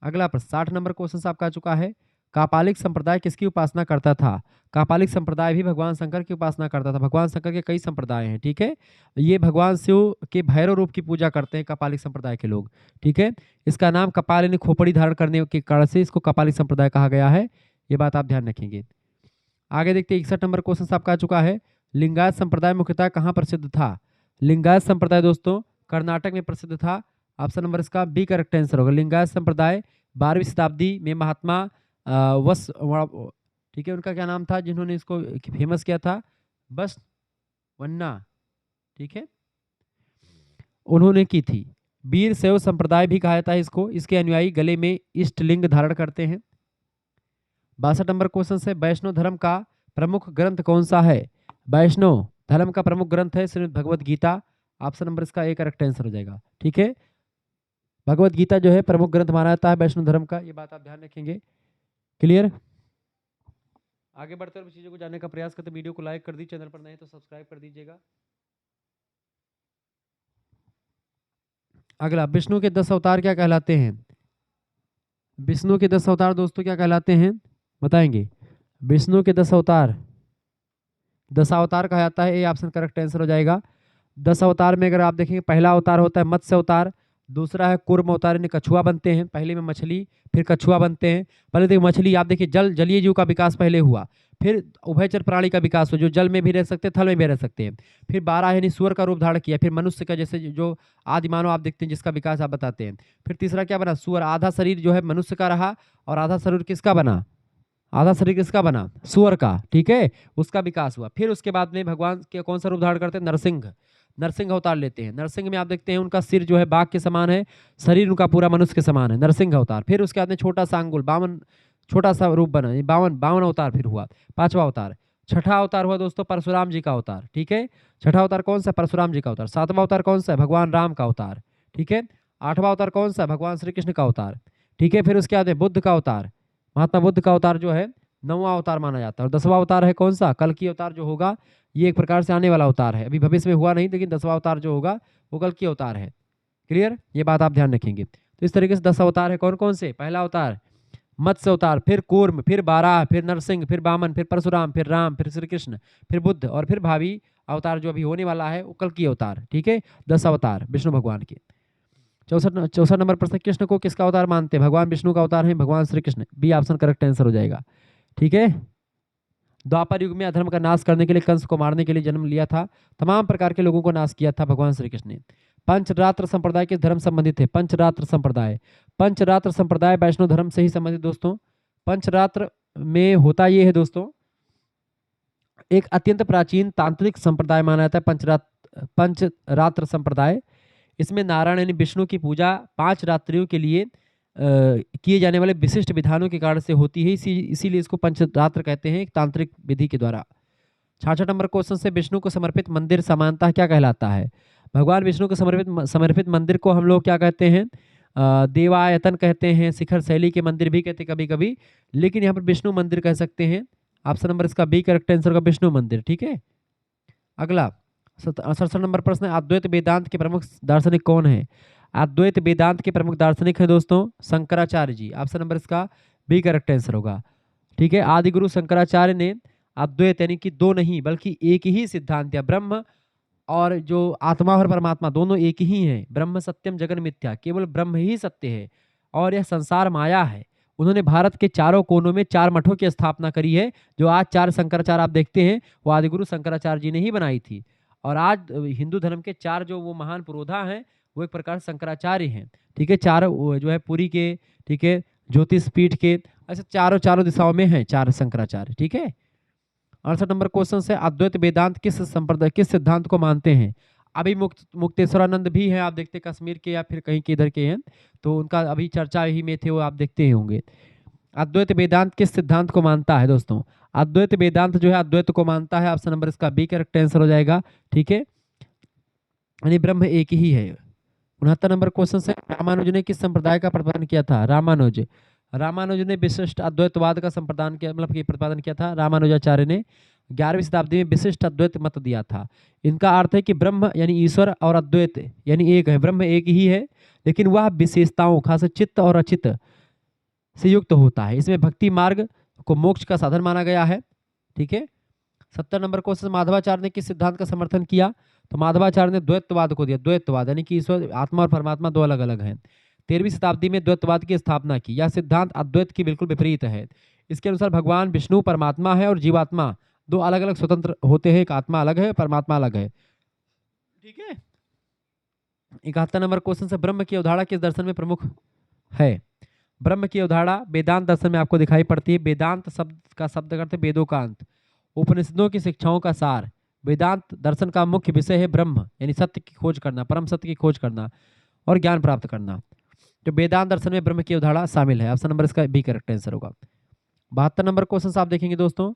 अगला प्रश्न 60 नंबर क्वेश्चन आपका आ चुका है, कापालिक संप्रदाय किसकी उपासना करता था? कापालिक संप्रदाय भी भगवान शंकर की उपासना करता था। भगवान शंकर के कई संप्रदाय हैं, ठीक है। ये भगवान शिव के भैरव रूप की पूजा करते हैं कापालिक संप्रदाय के लोग, ठीक है। इसका नाम कपाल यानी खोपड़ी धारण करने के कारण से इसको कापालिक संप्रदाय कहा गया है, ये बात आप ध्यान रखेंगे। आगे देखते हैं 61 नंबर क्वेश्चन आपका आ चुका है, लिंगायत संप्रदाय मुख्यतः कहाँ प्रसिद्ध था? लिंगायत संप्रदाय दोस्तों कर्नाटक में प्रसिद्ध था। ऑप्शन नंबर इसका बी करेक्ट आंसर होगा। लिंगायत संप्रदाय 12वीं शताब्दी में महात्मा वस, ठीक है, उनका क्या नाम था जिन्होंने इसको फेमस किया था? बस वन्ना, ठीक है, उन्होंने की थी। वीर शैव संप्रदाय भी कहा जाता है इसको। इसके अनुयायी गले में इष्टलिंग धारण करते हैं। 62 नंबर क्वेश्चन से, वैष्णव धर्म का प्रमुख ग्रंथ कौन सा है? वैष्णव धर्म का प्रमुख ग्रंथ है श्रीमद् भगवद गीता। ऑप्शन नंबर इसका एक करेक्ट आंसर हो जाएगा, ठीक है। भगवद गीता जो है प्रमुख ग्रंथ माना जाता है वैष्णव धर्म का, ये बात आप ध्यान रखेंगे। क्लियर? आगे बढ़ते हुए चीजों को जानने का प्रयास करते, वीडियो को लाइक कर दीजिए, चैनल पर नए तो सब्सक्राइब कर दीजिएगा। अगला, विष्णु के 10 अवतार क्या कहलाते हैं? विष्णु के 10 अवतार दोस्तों क्या कहलाते हैं बताएंगे? विष्णु के 10 अवतार, 10 अवतार कहा जाता है, ये ऑप्शन करेक्ट आंसर हो जाएगा। 10 अवतार में अगर आप देखेंगे, पहला अवतार होता है मत्स्य अवतार, दूसरा है कूर्म अवतार यानी कछुआ बनते हैं, पहले में मछली फिर कछुआ बनते हैं। पहले देखिए मछली, आप देखिए जलीय जीव का विकास पहले हुआ, फिर उभयचर प्राणी का विकास हुआ जो जल में भी रह सकते हैं, थल में भी रह सकते हैं। फिर 12 यानी सूअर का रूप धारण किया, फिर मनुष्य का जैसे जो आदि मानव आप देखते हैं जिसका विकास आप बताते हैं। फिर तीसरा क्या बना? सूअर। आधा शरीर जो है मनुष्य का रहा और आधा शरीर किसका बना? आधा शरीर किसका बना? सूअर का, ठीक है, उसका विकास हुआ। फिर उसके बाद में भगवान के कौन सा रूप धारण करते हैं? नरसिंह। नरसिंह अवतार लेते हैं। नरसिंह में आप देखते हैं उनका सिर जो है बाघ के समान है, शरीर उनका पूरा मनुष्य के समान है, नरसिंह अवतार। फिर उसके बाद में छोटा सा अंगुल, बामन छोटा सा रूप बना, ये 52 अवतार फिर हुआ, 5वां अवतार। छठा अवतार हुआ दोस्तों परशुराम जी का अवतार, ठीक है। छठा अवतार कौन सा? परशुराम जी का अवतार। 7वां अवतार कौन सा है? भगवान राम का अवतार, ठीक है। 8वां अवतार कौन सा है? भगवान श्री कृष्ण का अवतार, ठीक है। फिर उसके बाद है बुद्ध का अवतार, महात्मा बुद्ध का अवतार जो है 9वां अवतार माना जाता है। और 10वां अवतार है कौन सा? कल की अवतार जो होगा, ये एक प्रकार से आने वाला अवतार है, अभी भविष्य में हुआ नहीं, लेकिन 10वां अवतार जो होगा वो कल की अवतार है। क्लियर, ये बात आप ध्यान रखेंगे। तो इस तरीके से 10 अवतार है। कौन कौन से? पहला अवतार मत्स्य अवतार, फिर कूर्म, फिर बाराह, फिर नरसिंह, फिर वामन, फिर परशुराम, फिर राम, फिर श्री कृष्ण, फिर बुद्ध, और फिर भावी अवतार जो अभी होने वाला है वो कल की अवतार, ठीक है। 10 अवतार विष्णु भगवान के। 64 नंबर प्रश्न, कृष्ण को किसका अवतार मानते हैं? भगवान विष्णु का अवतार है भगवान Shri Krishna, B option correct answer हो जाएगा, ठीक है। द्वापर युग में अधर्म का नाश करने के लिए, कंस को मारने के लिए जन्म लिया था, तमाम प्रकार के लोगों को नाश किया था भगवान श्री कृष्ण ने। पंचरात्र संप्रदाय के धर्म संबंधित है, पंचरात्र संप्रदाय। पंचरात्र संप्रदाय वैष्णव धर्म से ही संबंधित दोस्तों। पंचरात्र में होता ये है दोस्तों, एक अत्यंत प्राचीन तांत्रिक संप्रदाय माना जाता है पंचरात्र संप्रदाय। इसमें नारायण यानी विष्णु की पूजा 5 रात्रियों के लिए किए जाने वाले विशिष्ट विधानों के कारण से होती है, इसीलिए इसको पंचरात्र कहते हैं, एक तांत्रिक विधि के द्वारा। 66 नंबर क्वेश्चन से, विष्णु को समर्पित मंदिर सामान्यतः क्या कहलाता है? भगवान विष्णु को समर्पित मंदिर को हम लोग क्या कहते हैं? देवायतन कहते हैं, शिखर शैली के मंदिर भी कहते हैं कभी कभी, लेकिन यहाँ पर विष्णु मंदिर कह सकते हैं। ऑप्शन नंबर इसका बी करेक्ट आंसर होगा, विष्णु मंदिर, ठीक है। अगला 67 नंबर प्रश्न है, अद्वैत वेदांत के प्रमुख दार्शनिक कौन है? अद्वैत वेदांत के प्रमुख दार्शनिक है दोस्तों शंकराचार्य जी, ऑप्शन नंबर इसका बी करेक्ट आंसर होगा, ठीक है। आदि गुरु शंकराचार्य ने अद्वैत यानी कि दो नहीं बल्कि एक ही सिद्धांत है, ब्रह्म और जो आत्मा और परमात्मा दोनों एक ही हैं, ब्रह्म सत्यम जगन मिथ्या, केवल ब्रह्म ही सत्य है और यह संसार माया है। उन्होंने भारत के चारों कोनों में 4 मठों की स्थापना करी है, जो आज 4 शंकराचार्य आप देखते हैं वो आदिगुरु शंकराचार्य जी ने ही बनाई थी। और आज हिंदू धर्म के 4 जो वो महान पुरोधा हैं वो एक प्रकार से शंकराचार्य हैं, ठीक है। 4 जो है पुरी के, ठीक है, ज्योतिष पीठ के, ऐसे चारों दिशाओं में हैं 4 शंकराचार्य, ठीक है। 68 नंबर क्वेश्चन से, अद्वैत वेदांत किस संप्रदाय किस सिद्धांत को मानते हैं? अभी मुक्तेश्वरानंद भी हैं, आप देखते कश्मीर के या फिर कहीं के इधर के हैं, तो उनका अभी चर्चा ही में थे वो, आप देखते ही होंगे। अद्वैत वेदांत किस सिद्धांत को मानता है दोस्तों? अद्वैत वेदांत जो है अद्वैत को मानता है, ऑप्शन नंबर इसका बी करेक्ट आंसर हो जाएगा, ठीक है, यानी ब्रह्म एक ही है। 69 नंबर क्वेश्चन से, रामानुज ने किस संप्रदाय का प्रतिपादन किया था? रामानुज ने विशिष्ट अद्वैतवाद का संप्रदान किया, मतलब कि प्रतिपादन किया था। रामानुजाचार्य ने 11वीं शताब्दी में विशिष्ट अद्वैत मत दिया था। इनका अर्थ है कि ब्रह्म यानी ईश्वर और अद्वैत यानी एक है, ब्रह्म एक ही है, लेकिन वह विशेषताओं खास चित्त और अचित्त से युक्त होता है। इसमें भक्ति मार्ग को मोक्ष का साधन माना गया है, ठीक है। 70 नंबर क्वेश्चन, माधवाचार्य ने किस सिद्धांत का समर्थन किया? तो माधवाचार्य ने द्वैतवाद को दिया, द्वैतवाद यानी कि ईश्वर आत्मा और परमात्मा दो अलग अलग हैं। 13वीं शताब्दी में द्वैतवाद की स्थापना की। यह सिद्धांत अद्वैत की बिल्कुल विपरीत है। इसके अनुसार भगवान विष्णु परमात्मा है और जीवात्मा दो अलग अलग स्वतंत्र होते हैं, एक आत्मा अलग है परमात्मा अलग है, ठीक है। 71 नंबर क्वेश्चन से, ब्रह्म की अवधारणा किस दर्शन में प्रमुख है? ब्रह्म की अवधारणा वेदांत दर्शन में आपको दिखाई पड़ती है। वेदांत शब्द का शब्द करते वेदों का अंत, उपनिषदों की शिक्षाओं का सार। वेदांत दर्शन का मुख्य विषय है ब्रह्म यानी सत्य की खोज करना, परम सत्य की खोज करना और ज्ञान प्राप्त करना। तो वेदांत दर्शन में ब्रह्म की अवधारणा शामिल है, ऑप्शन नंबर इसका बी करेक्ट आंसर होगा। 72 नंबर क्वेश्चन आप देखेंगे दोस्तों,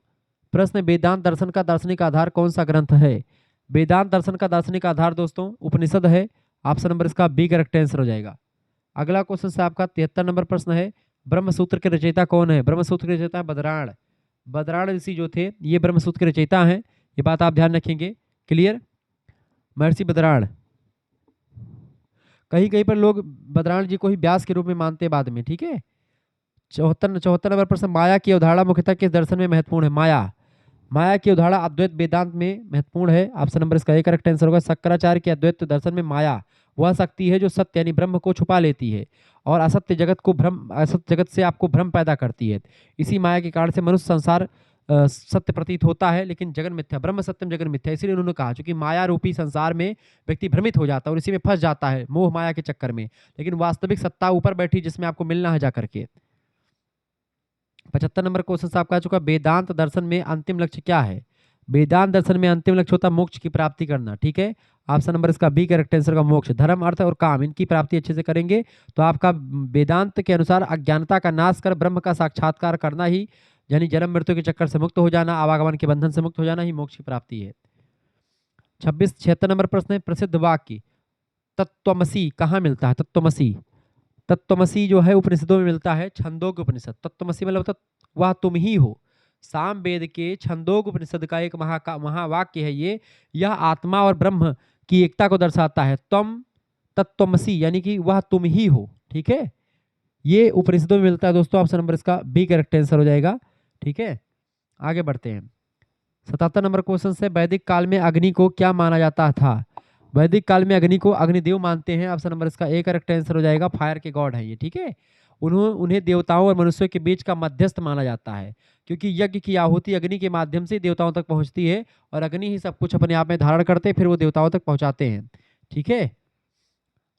प्रश्न, वेदांत दर्शन का दार्शनिक आधार कौन सा ग्रंथ है? वेदांत दर्शन का दार्शनिक आधार दोस्तों उपनिषद है, ऑप्शन नंबर इसका बी करेक्ट आंसर हो जाएगा। अगला क्वेश्चन से आपका 73 नंबर प्रश्न है, ब्रह्मसूत्र के रचयिता कौन है? ब्रह्मसूत्र के रचयिता बदराण, बदराण ऋषि जो थे ये ब्रह्मसूत्र के रचयिता हैं, ये बात आप ध्यान रखेंगे। क्लियर, महर्षि बदराण। कहीं कहीं पर लोग बदराण जी को ही व्यास के रूप में मानते हैं बाद में, ठीक है। 74 नंबर प्रश्न, माया की अवधारणा मुख्यतः किस दर्शन में महत्वपूर्ण है? माया की अवधारणा अद्वैत वेदांत में महत्वपूर्ण है, ऑप्शन नंबर इसका ए करेक्ट आंसर होगा। शंकराचार्य के अद्वैत दर्शन में माया वह शक्ति है जो सत्य यानी ब्रह्म को छुपा लेती है और असत्य जगत से आपको भ्रम पैदा करती है। इसी माया के कारण से मनुष्य संसार सत्य प्रतीत होता है, लेकिन जगन मिथ्या, ब्रह्म सत्यम जगन मिथ्या। इसीलिए उन्होंने कहा, क्योंकि माया रूपी संसार में व्यक्ति भ्रमित हो जाता है और इसी में फंस जाता है मोह माया के चक्कर में, लेकिन वास्तविक सत्ता ऊपर बैठी जिसमें आपको मिलना है जाकर के। 75 नंबर क्वेश्चन से आपका आ चुका, वेदांत दर्शन में अंतिम लक्ष्य क्या है? वेदांत दर्शन में अंतिम लक्ष्य होता है मोक्ष की प्राप्ति करना। ठीक है, ऑप्शन नंबर इसका बी करेक्ट आंसर का मोक्ष। धर्म, अर्थ और काम, इनकी प्राप्ति अच्छे से करेंगे तो आपका वेदांत के अनुसार अज्ञानता का नाश कर ब्रह्म का साक्षात्कार करना ही, यानी जन्म मृत्यु के चक्कर से मुक्त हो जाना, आवागमन के बंधन से मुक्त हो जाना ही मोक्ष की प्राप्ति है। 76 नंबर प्रश्न है, प्रसिद्ध वाक्य तत्त्वमसी कहाँ मिलता है? तत्त्वमसी, तत्त्वमसी जो है उपनिषदों में मिलता है, छंदोग्य उपनिषद। तत्त्वमसी मतलब वह तुम ही हो। सामवेद के छंदोग्य उपनिषद का एक महावाक्य है ये। यह आत्मा और ब्रह्म की एकता को दर्शाता है। तम तत्त्वमसी यानी कि वह तुम ही हो। ठीक है, ये उपनिषदों में मिलता है दोस्तों। ऑप्शन नंबर इसका बी करेक्ट आंसर हो जाएगा। ठीक है, आगे बढ़ते हैं। 77 नंबर क्वेश्चन से, वैदिक काल में अग्नि को क्या माना जाता था? वैदिक काल में अग्नि को अग्निदेव मानते हैं। ऑप्शन नंबर इसका ए करेक्ट आंसर हो जाएगा। फायर के गॉड है ये। ठीक है, उन्हें देवताओं और मनुष्यों के बीच का मध्यस्थ माना जाता है, क्योंकि यज्ञ की आहुति अग्नि के माध्यम से देवताओं तक पहुंचती है और अग्नि ही सब कुछ अपने आप में धारण करते फिर वो देवताओं तक पहुंचाते हैं। ठीक है,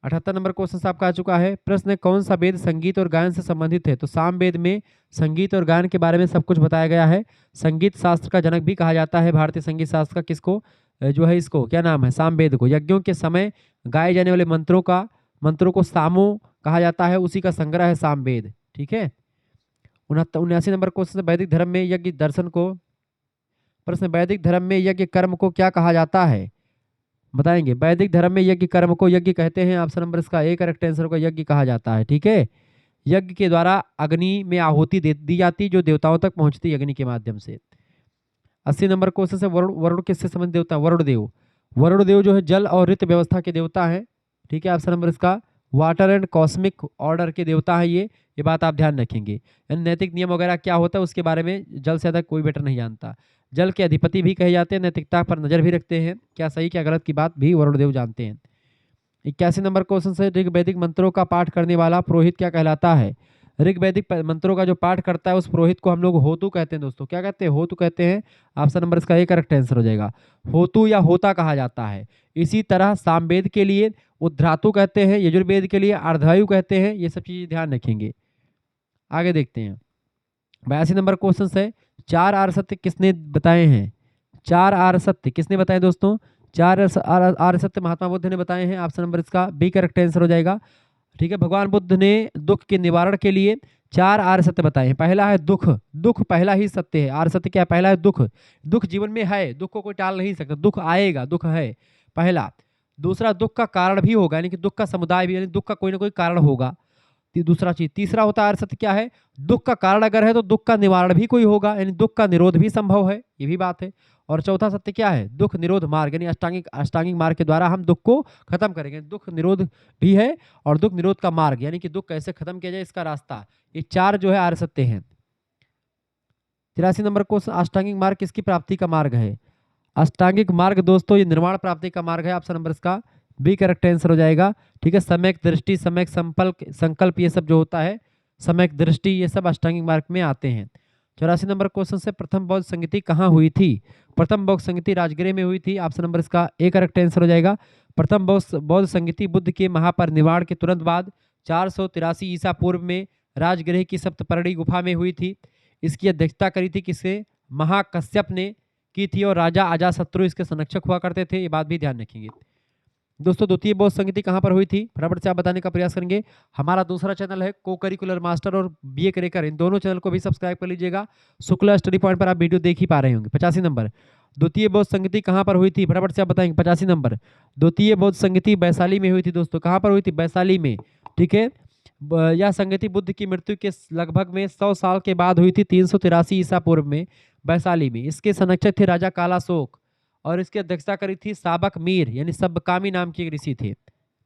78 नंबर क्वेश्चन आपका आ चुका है। प्रश्न है, कौन सा वेद संगीत और गायन से संबंधित है? तो सामवेद में संगीत और गायन के बारे में सब कुछ बताया गया है। संगीत शास्त्र का जनक भी कहा जाता है भारतीय संगीत शास्त्र का। किसको? जो है इसको क्या नाम है? सामवेद को। यज्ञों के समय गाए जाने वाले मंत्रों को सामो कहा जाता है, उसी का संग्रह है सामवेद। ठीक है, 79 नंबर क्वेश्चन, वैदिक धर्म में यज्ञ दर्शन को, प्रश्न, वैदिक धर्म में यज्ञ कर्म को क्या कहा जाता है? बताएंगे। वैदिक धर्म में यज्ञ कर्म को यज्ञ कहते हैं। ऑप्शन नंबर इसका ए करेक्ट आंसर को यज्ञ कहा जाता है। ठीक है, यज्ञ के द्वारा अग्नि में आहुति दी जाती जो देवताओं तक पहुंचती है अग्नि के माध्यम से। 80 नंबर क्वेश्चन से, वरुण किससे संबंधित देवता? वरुण देव। वरुण देव जो है जल और ऋतु व्यवस्था के देवता है। ठीक है, ऑप्शन नंबर इसका वाटर एंड कॉस्मिक ऑर्डर के देवता है ये बात आप ध्यान रखेंगे। नैतिक नियम वगैरह क्या होता है उसके बारे में जल से अधिक कोई बेटर नहीं जानता। जल के अधिपति भी कहे जाते हैं, नैतिकता पर नजर भी रखते हैं, क्या सही क्या गलत की बात भी वरुण देव जानते हैं। 81 नंबर क्वेश्चन से, ऋग्वैदिक मंत्रों का पाठ करने वाला पुरोहित क्या कहलाता है? ऋग्वैदिक मंत्रों का जो पाठ करता है उस पुरोहित को हम लोग होतु कहते हैं दोस्तों। क्या कहते हैं? होतु कहते हैं। ऑप्शन नंबर इसका ए करेक्ट आंसर हो जाएगा। होतु या होता कहा जाता है। इसी तरह सामवेद के लिए उद्धातु कहते हैं, यजुर्वेद के लिए अर्धायु कहते हैं। ये सब चीजें ध्यान रखेंगे। आगे देखते हैं। 82 नंबर क्वेश्चन है, 4 आर्य सत्य किसने बताए हैं? 4 आर्य सत्य किसने बताए दोस्तों? 4 आर्य सत्य महात्मा बुद्ध ने बताए हैं। ऑप्शन नंबर इसका बी करेक्ट आंसर हो जाएगा। ठीक है, भगवान बुद्ध ने दुख के निवारण के लिए 4 आर्य सत्य बताए हैं। पहला है दुख, दुख पहला ही सत्य है। आर्य सत्य क्या है? पहला है दुख। दुख जीवन में है, दुख को कोई टाल नहीं सकता, दुख आएगा, दुख है पहला। दूसरा, दुख का कारण भी होगा, यानी कि दुख का समुदाय भी, यानी दुख का कोई ना कोई कारण होगा। दूसरा चीज। तीसरा होता है आर्य सत्य क्या है? दुख का कारण अगर है तो दुख का निवारण भी कोई होगा, यानी दुख का निरोध भी संभव है, ये भी बात है। और चौथा सत्य क्या है? दुख निरोध मार्ग, यानी अष्टांगिक मार्ग के द्वारा हम दुख को खत्म करेंगे। दुख निरोध भी है और दुख निरोध का मार्ग, यानी कि दुख कैसे खत्म किया जाए इसका रास्ता। ये 4 जो है आर्य सत्य हैं। 83 नंबर क्वेश्चन, अष्टांगिक मार्ग किसकी प्राप्ति का मार्ग है? अष्टांगिक मार्ग दोस्तों ये निर्वाण प्राप्ति का मार्ग है। ऑप्शन नंबर इसका बी करेक्ट आंसर हो जाएगा। ठीक है, सम्यक दृष्टि, सम्यक संकल्प ये सब जो होता है, सम्यक दृष्टि, ये सब अष्टांगिक मार्ग में आते हैं। 84 नंबर क्वेश्चन से, प्रथम बौद्ध संगीति कहाँ हुई थी? प्रथम बौद्ध संगीति राजगृह में हुई थी। ऑप्शन नंबर इसका ए करेक्ट आंसर हो जाएगा। प्रथम बौद्ध संगीति बुद्ध के महापरिनिर्वाण के तुरंत बाद 483 ईसा पूर्व में राजगृह की सप्तपर्णी गुफा में हुई थी। इसकी अध्यक्षता करी थी किससे? महाकश्यप ने की थी और राजा अजातशत्रु इसके संरक्षक हुआ करते थे, ये बात भी ध्यान रखेंगे। दोस्तों द्वितीय बौद्ध संगीति कहाँ पर हुई थी? फटाफट से आप बताने का प्रयास करेंगे। हमारा दूसरा चैनल है को करिकुलर मास्टर और बीए करेकर, इन दोनों चैनल को भी सब्सक्राइब कर लीजिएगा। शुक्ला स्टडी पॉइंट पर आप वीडियो देख ही पा रहे होंगे। 85 नंबर, द्वितीय बौद्ध संगीति कहाँ पर हुई थी? फटाफट से आप बताएंगे। 85 नंबर, द्वितीय बौद्ध संगीति वैशाली में हुई थी दोस्तों। कहाँ पर हुई थी? वैशाली में। ठीक है, यह संगीति बुद्ध की मृत्यु के लगभग में 100 साल के बाद हुई थी, 383 ईसा पूर्व में वैशाली में। इसके संरक्षक थे राजा कालाशोक और इसकी अध्यक्षता करी थी साबक मीर, यानी सबकामी नाम के एक ऋषि थे।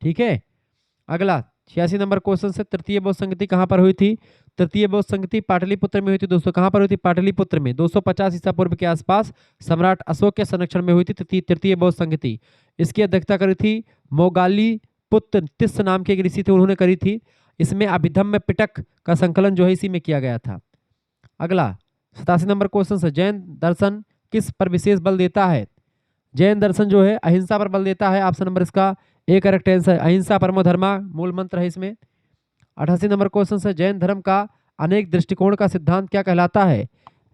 ठीक है, अगला 86 नंबर क्वेश्चन से, तृतीय बौद्ध संगीति कहाँ पर हुई थी? तृतीय बौद्ध संगीति पाटलिपुत्र में हुई थी दोस्तों। कहाँ पर हुई थी? पाटलिपुत्र में। 250 ईसा पूर्व के आसपास सम्राट अशोक के संरक्षण में हुई थी तृतीय बौद्ध संगीति। इसकी अध्यक्षता करी थी मोगाली पुत्र तिस्स नाम के एक ऋषि थे, उन्होंने करी थी। इसमें अभिधम्म पिटक का संकलन जो है इसी में किया गया था। अगला 87 नंबर क्वेश्चन से, जैन दर्शन किस पर विशेष बल देता है? जैन दर्शन जो है अहिंसा पर बल देता है। ऑप्शन नंबर इसका ए करेक्ट आंसर, अहिंसा परमो धर्मा मूल मंत्र है इसमें। 88 नंबर क्वेश्चन से, जैन धर्म का अनेक दृष्टिकोण का सिद्धांत क्या कहलाता है?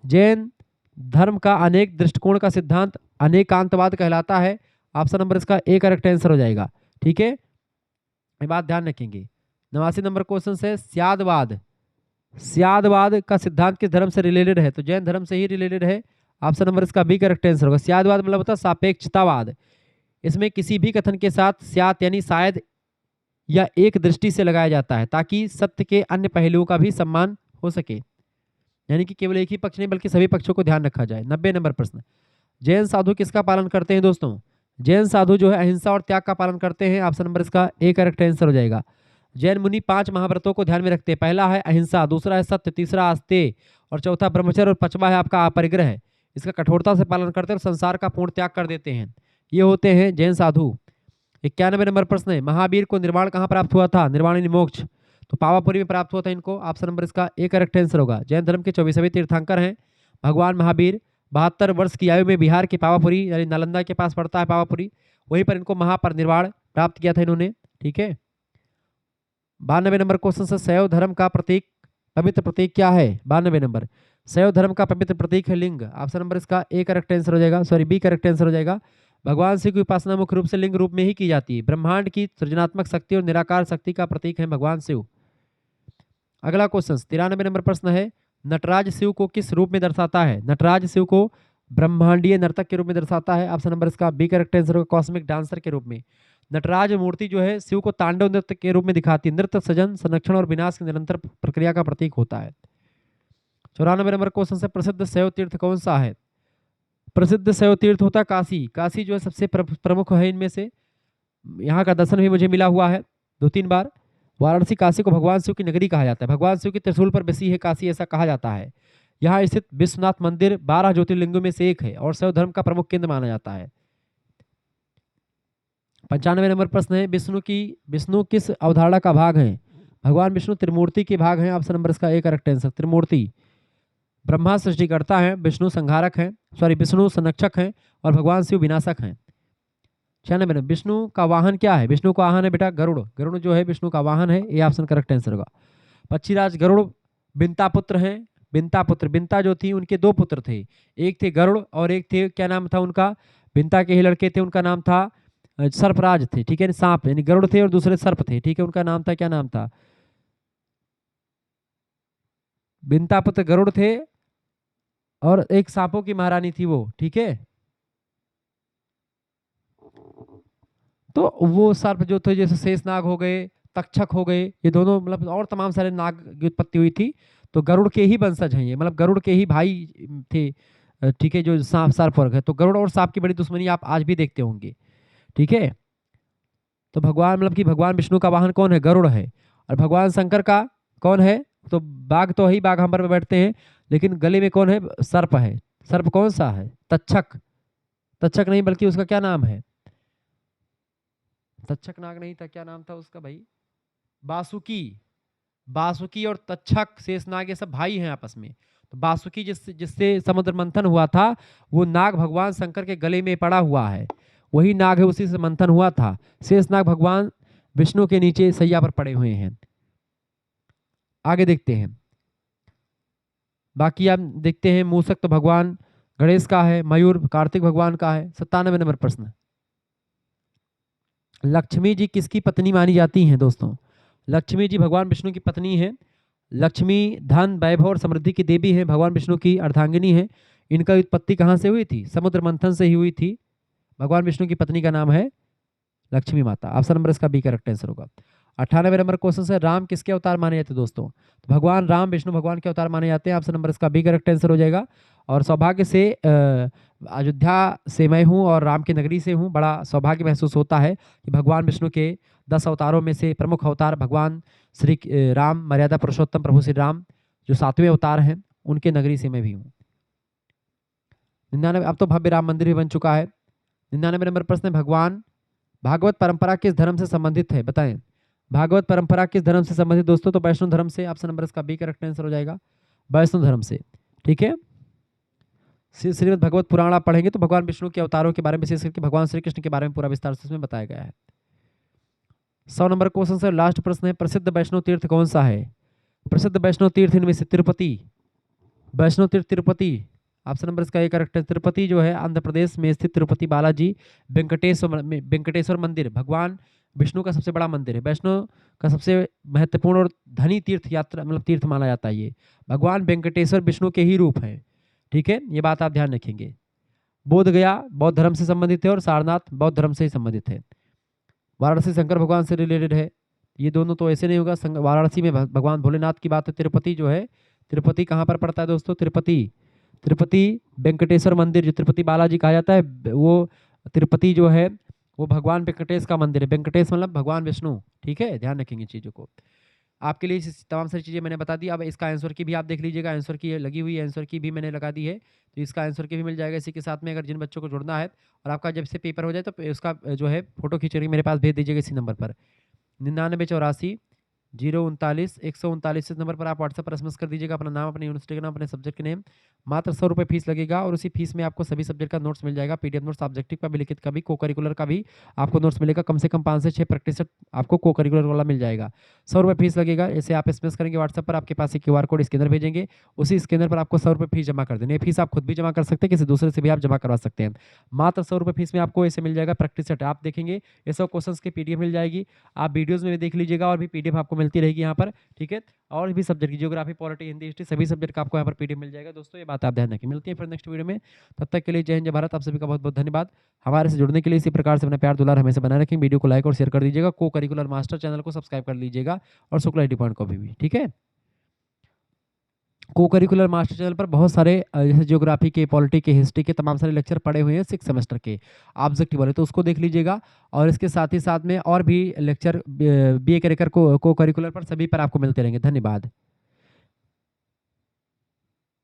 जैन धर्म का अनेक दृष्टिकोण का सिद्धांत अनेकांतवाद कहलाता है। ऑप्शन नंबर इसका ए करेक्ट आंसर हो जाएगा। ठीक है, ये बात ध्यान रखेंगे। 89 नंबर क्वेश्चन है स्यादवाद। स्यादवाद का सिद्धांत किस धर्म से रिलेटेड है? तो जैन धर्म से ही रिलेटेड है। ऑप्शन नंबर इसका बी करेक्ट आंसर होगा। स्यादवाद मतलब होता है सापेक्षतावाद। इसमें किसी भी कथन के साथ स्यात यानी शायद या एक दृष्टि से लगाया जाता है ताकि सत्य के अन्य पहलुओं का भी सम्मान हो सके, यानी कि केवल एक ही पक्ष नहीं बल्कि सभी पक्षों को ध्यान रखा जाए। 90 नंबर प्रश्न, जैन साधु किसका पालन करते हैं दोस्तों? जैन साधु जो है अहिंसा और त्याग का पालन करते हैं। ऑप्शन नंबर इसका ए करेक्ट आंसर हो जाएगा। जैन मुनि 5 महाव्रतों को ध्यान में रखते हैं। पहला है अहिंसा, दूसरा है सत्य, तीसरा आस्तेय और चौथा ब्रह्मचर्य और पांचवा है आपका अपरिग्रह। इसका कठोरता से पालन करते हैं और संसार का पूर्ण त्याग कर देते हैं। ये होते हैं जैन साधु। 91 नंबर प्रश्न है, महावीर को निर्वाण कहाँ प्राप्त हुआ था? निर्वाण यानी मोक्ष, तो पावापुरी में प्राप्त हुआ था इनको। ऑप्शन नंबर इसका ए करेक्ट आंसर होगा। जैन धर्म के 24वें तीर्थंकर हैं भगवान महावीर। 72 वर्ष की आयु में बिहार के पावापुरी यानी नालंदा के पास पड़ता है पावापुरी, वहीं पर इनको महापरिनिर्वाण प्राप्त किया था इन्होंने। ठीक है, 92 नंबर क्वेश्चन से शैव धर्म का प्रतीक पवित्र प्रतीक क्या है? 92 नंबर, शैव धर्म का पवित्र प्रतीक है लिंग। ऑप्शन नंबर इसका ए करेक्ट आंसर हो जाएगा, सॉरी बी करेक्ट आंसर हो जाएगा। भगवान शिव की उपासना मुख्य रूप से लिंग रूप में ही की जाती है। ब्रह्मांड की सृजनात्मक शक्ति और निराकार शक्ति का प्रतीक है भगवान शिव। अगला क्वेश्चन 93 नंबर प्रश्न है, नटराज शिव को किस रूप में दर्शाता है? नटराज शिव को ब्रह्मांडीय नर्तक के रूप में दर्शाता है। ऑप्शन नंबर इसका बी करेक्ट आंसर होगा, कॉस्मिक डांसर के रूप में। नटराज मूर्ति जो है शिव को तांडव नृत्य के रूप में दिखाती है। नृत्य सृजन, संरक्षण और विनाश की निरंतर प्रक्रिया का प्रतीक होता है। 94 नंबर क्वेश्चन से, प्रसिद्ध शैव तीर्थ कौन सा है? प्रसिद्ध शैव तीर्थ होता है काशी। काशी जो है सबसे प्रमुख है इनमें से। यहाँ का दर्शन भी मुझे मिला हुआ है 2-3 बार। वाराणसी काशी को भगवान शिव की नगरी कहा जाता है। भगवान शिव की त्रिशूल पर बसी है काशी, ऐसा कहा जाता है। यहाँ स्थित विश्वनाथ मंदिर 12 ज्योतिर्लिंगों में से एक है और शैव धर्म का प्रमुख केंद्र माना जाता है। 95 नंबर प्रश्न है, विष्णु किस अवधारणा का भाग है? भगवान विष्णु त्रिमूर्ति के भाग हैं। ऑप्शन नंबर इसका ए करेक्ट आंसर, त्रिमूर्ति। ब्रह्मा सृष्टिकर्ता है, विष्णु संहारक है, सॉरी विष्णु संरक्षक है और भगवान शिव विनाशक हैं। 96 नंबर, विष्णु का वाहन क्या है? विष्णु का वाहन है बेटा गरुड़। गरुड़ जो है विष्णु का वाहन है, ये ऑप्शन करेक्ट आंसर होगा। पक्षीराज गरुड़ बिंता पुत्र हैं। बिंता पुत्र, बिंता जो थी उनके 2 पुत्र थे, एक थे गरुड़ और एक थे, क्या नाम था उनका? बिंता के ही लड़के थे, उनका नाम था सर्पराज थे। ठीक है, सांप, यानी गरुड़ थे और दूसरे सर्प थे। ठीक है, उनका नाम था, क्या नाम था? बिंता पुत्र गरुड़ थे और एक सांपों की महारानी थी वो। ठीक है, तो वो सर्प जो थे जैसे शेषनाग हो गए, तक्षक हो गए, ये दोनों मतलब और तमाम सारे नाग की उत्पत्ति हुई थी। तो गरुड़ के ही वंशज हैं ये, मतलब गरुड़ के ही भाई थे। ठीक है, जो सांप सर्प वर्ग है, तो गरुड़ और सांप की बड़ी दुश्मनी आप आज भी देखते होंगे। ठीक है, तो भगवान मतलब कि भगवान विष्णु का वाहन कौन है? गरुड़ है। और भगवान शंकर का कौन है? तो बाघ तो ही, बाघ हम पर बैठते हैं, लेकिन गले में कौन है? सर्प है। सर्प कौन सा है? तक्षक। तक्षक नहीं बल्कि उसका क्या नाम है? तक्षक नाग नहीं था, क्या नाम था उसका भाई? बासुकी। बासुकी और तक्षक शेषनाग ये सब भाई हैं आपस में। तो बासुकी जिससे जिससे समुद्र मंथन हुआ था, वो नाग भगवान शंकर के गले में पड़ा हुआ है, वही नाग है, उसी से मंथन हुआ था। शेषनाग भगवान विष्णु के नीचे सैया पर पड़े हुए हैं। आगे देखते हैं, बाकी आप देखते हैं। मूषक तो भगवान गणेश का है, मयूर कार्तिक भगवान का है। 97 नंबर प्रश्न, लक्ष्मी जी किसकी पत्नी मानी जाती हैं दोस्तों? लक्ष्मी जी भगवान विष्णु की पत्नी है। लक्ष्मी धन, वैभव और समृद्धि की देवी है, भगवान विष्णु की अर्धांगिनी है। इनका उत्पत्ति कहाँ से हुई थी? समुद्र मंथन से ही हुई थी। भगवान विष्णु की पत्नी का नाम है लक्ष्मी माता। ऑप्शन नंबर इसका बी करेक्ट आंसर होगा। 98 नंबर क्वेश्चन से, राम किसके अवतार माने जाते हैं दोस्तों? तो भगवान राम विष्णु भगवान के अवतार माने जाते हैं। ऑप्शन नंबर इसका बी करेक्ट आंसर हो जाएगा। और सौभाग्य से अयोध्या से मैं हूँ और राम की नगरी से हूँ, बड़ा सौभाग्य महसूस होता है कि भगवान विष्णु के 10 अवतारों में से प्रमुख अवतार भगवान श्री राम, मर्यादा पुरुषोत्तम प्रभु श्री राम जो 7वें अवतार हैं, उनके नगरी से मैं भी हूँ। 99, अब तो भव्य राम मंदिर भी बन चुका है। 99 नंबर प्रश्न, भगवान भागवत परंपरा किस धर्म से संबंधित है? बताएं, भागवत परंपरा किस धर्म से संबंधित दोस्तों? तो वैष्णव धर्म से। ऑप्शन नंबर इसका बी करेक्ट आंसर हो जाएगा, वैष्णव धर्म से। ठीक है, श्रीमद् भगवत पुराण आप पढ़ेंगे तो भगवान विष्णु के अवतारों के बारे में, विशेष करके भगवान श्री कृष्ण के बारे में पूरा विस्तार से इसमें बताया गया है। 100 नंबर क्वेश्चन से लास्ट प्रश्न है, प्रसिद्ध वैष्णव तीर्थ कौन सा है? प्रसिद्ध वैष्णव तीर्थ इनमें से तिरुपति, वैष्णव तीर्थ तिरुपति, ऑप्शन नंबर इसका ए करेक्ट है। तिरुपति जो है आंध्र प्रदेश में स्थित तिरुपति बालाजी वेंकटेश्वर मंदिर भगवान विष्णु का सबसे बड़ा मंदिर है। वैष्णो का सबसे महत्वपूर्ण और धनी तीर्थ यात्रा मतलब तीर्थ माना जाता है। ये भगवान वेंकटेश्वर विष्णु के ही रूप है। ठीक है, ये बात आप ध्यान रखेंगे। बोध गया बौद्ध धर्म से संबंधित है और सारनाथ बौद्ध धर्म से ही संबंधित है। वाराणसी शंकर भगवान से रिलेटेड है। ये दोनों तो ऐसे नहीं होगा। वाराणसी में भगवान भोलेनाथ की बात है। तिरुपति जो है, तिरुपति कहाँ पर पड़ता है दोस्तों? तिरुपति तिरुपति वेंकटेश्वर मंदिर जो तिरुपति बालाजी कहा जाता है, वो तिरुपति जो है वो भगवान वेंकटेश का मंदिर है। वेंकटेश मतलब भगवान विष्णु। ठीक है, ध्यान रखेंगे चीज़ों को। आपके लिए तमाम सारी चीज़ें मैंने बता दी। अब इसका आंसर की भी आप देख लीजिएगा, आंसर की लगी हुई आंसर की भी मैंने लगा दी है, तो इसका आंसर की भी मिल जाएगा। इसी के साथ में अगर जिन बच्चों को जुड़ना है और आपका जब से पेपर हो जाए तो उसका जो है फोटो खींच कर मेरे पास भेज दीजिएगा इसी नंबर पर 9984 039 139। इस नंबर पर आप व्हाट्सएप पर एसएमएस कर दीजिएगा अपना नाम, अपने यूनिवर्सिटी का नाम, अपने सब्जेक्ट के नेम। मात्र 100 रुपये फीस लगेगा और उसी फीस में आपको सभी सब्जेक्ट का नोट्स मिल जाएगा। पीडीएफ नोट्स ऑब्जेक्टिव का भी, लिखित का भी, को करिकुलर का भी आपको नोट्स मिलेगा। कम से कम 5 से 6 प्रैक्टिस सेट आपको को करिकुलर वाला मिल जाएगा। 100 रुपये फीस लगेगा। जैसे आप एसएमएस करेंगे व्हाट्सएप पर, आपके पास एक QR कोड स्कैनर भेजेंगे, उसी स्कैनर पर आपको 100 रुपये फीस जमा कर देनी है। फीस आप खुद भी जमा कर सकते हैं, किसी दूसरे से भी आप जमा करवा सकते हैं। मात्र 100 रुपये फीस में आपको ऐसे मिल जाएगा प्रैक्टिस सेट। आप देखेंगे ये सब क्वेश्चंस की PDF मिल जाएगी। आप वीडियोज़ में भी देख लीजिएगा और भी PDF आपको मिलती रहेगी यहाँ पर। ठीक है, और भी सब्जेक्ट की जियोग्राफी, पॉलिटी, हिंदी, हिस्ट्री सभी सब्जेक्ट का आपको यहाँ पर PDF मिल जाएगा। दोस्तों ये बात आप ध्यान रखें। मिलती है फिर नेक्स्ट वीडियो में, तब तक के लिए जय हिंद जय भारत। आप सभी का बहुत बहुत धन्यवाद। हमारे से जुड़ने के लिए इसी प्रकार से अपना प्यार दुलार हमेशा बनाए रखें। वीडियो को लाइक और शेयर कर दीजिएगा। को करिकुलर मास्टर चैनल को सब्सक्राइब कर लीजिएगा और शुक्ला IT पॉइंट को भी। ठीक है, को करिकुलर मास्टर चैनल पर बहुत सारे जैसे ज्योग्राफी के, पॉलिटी के, हिस्ट्री के तमाम सारे लेक्चर पड़े हुए हैं 6 सेमेस्टर के ऑब्जेक्टिव वाले, तो उसको देख लीजिएगा। और इसके साथ ही साथ में और भी लेक्चर BA करिकुलर को करिकुलर पर सभी पर आपको मिलते रहेंगे। धन्यवाद।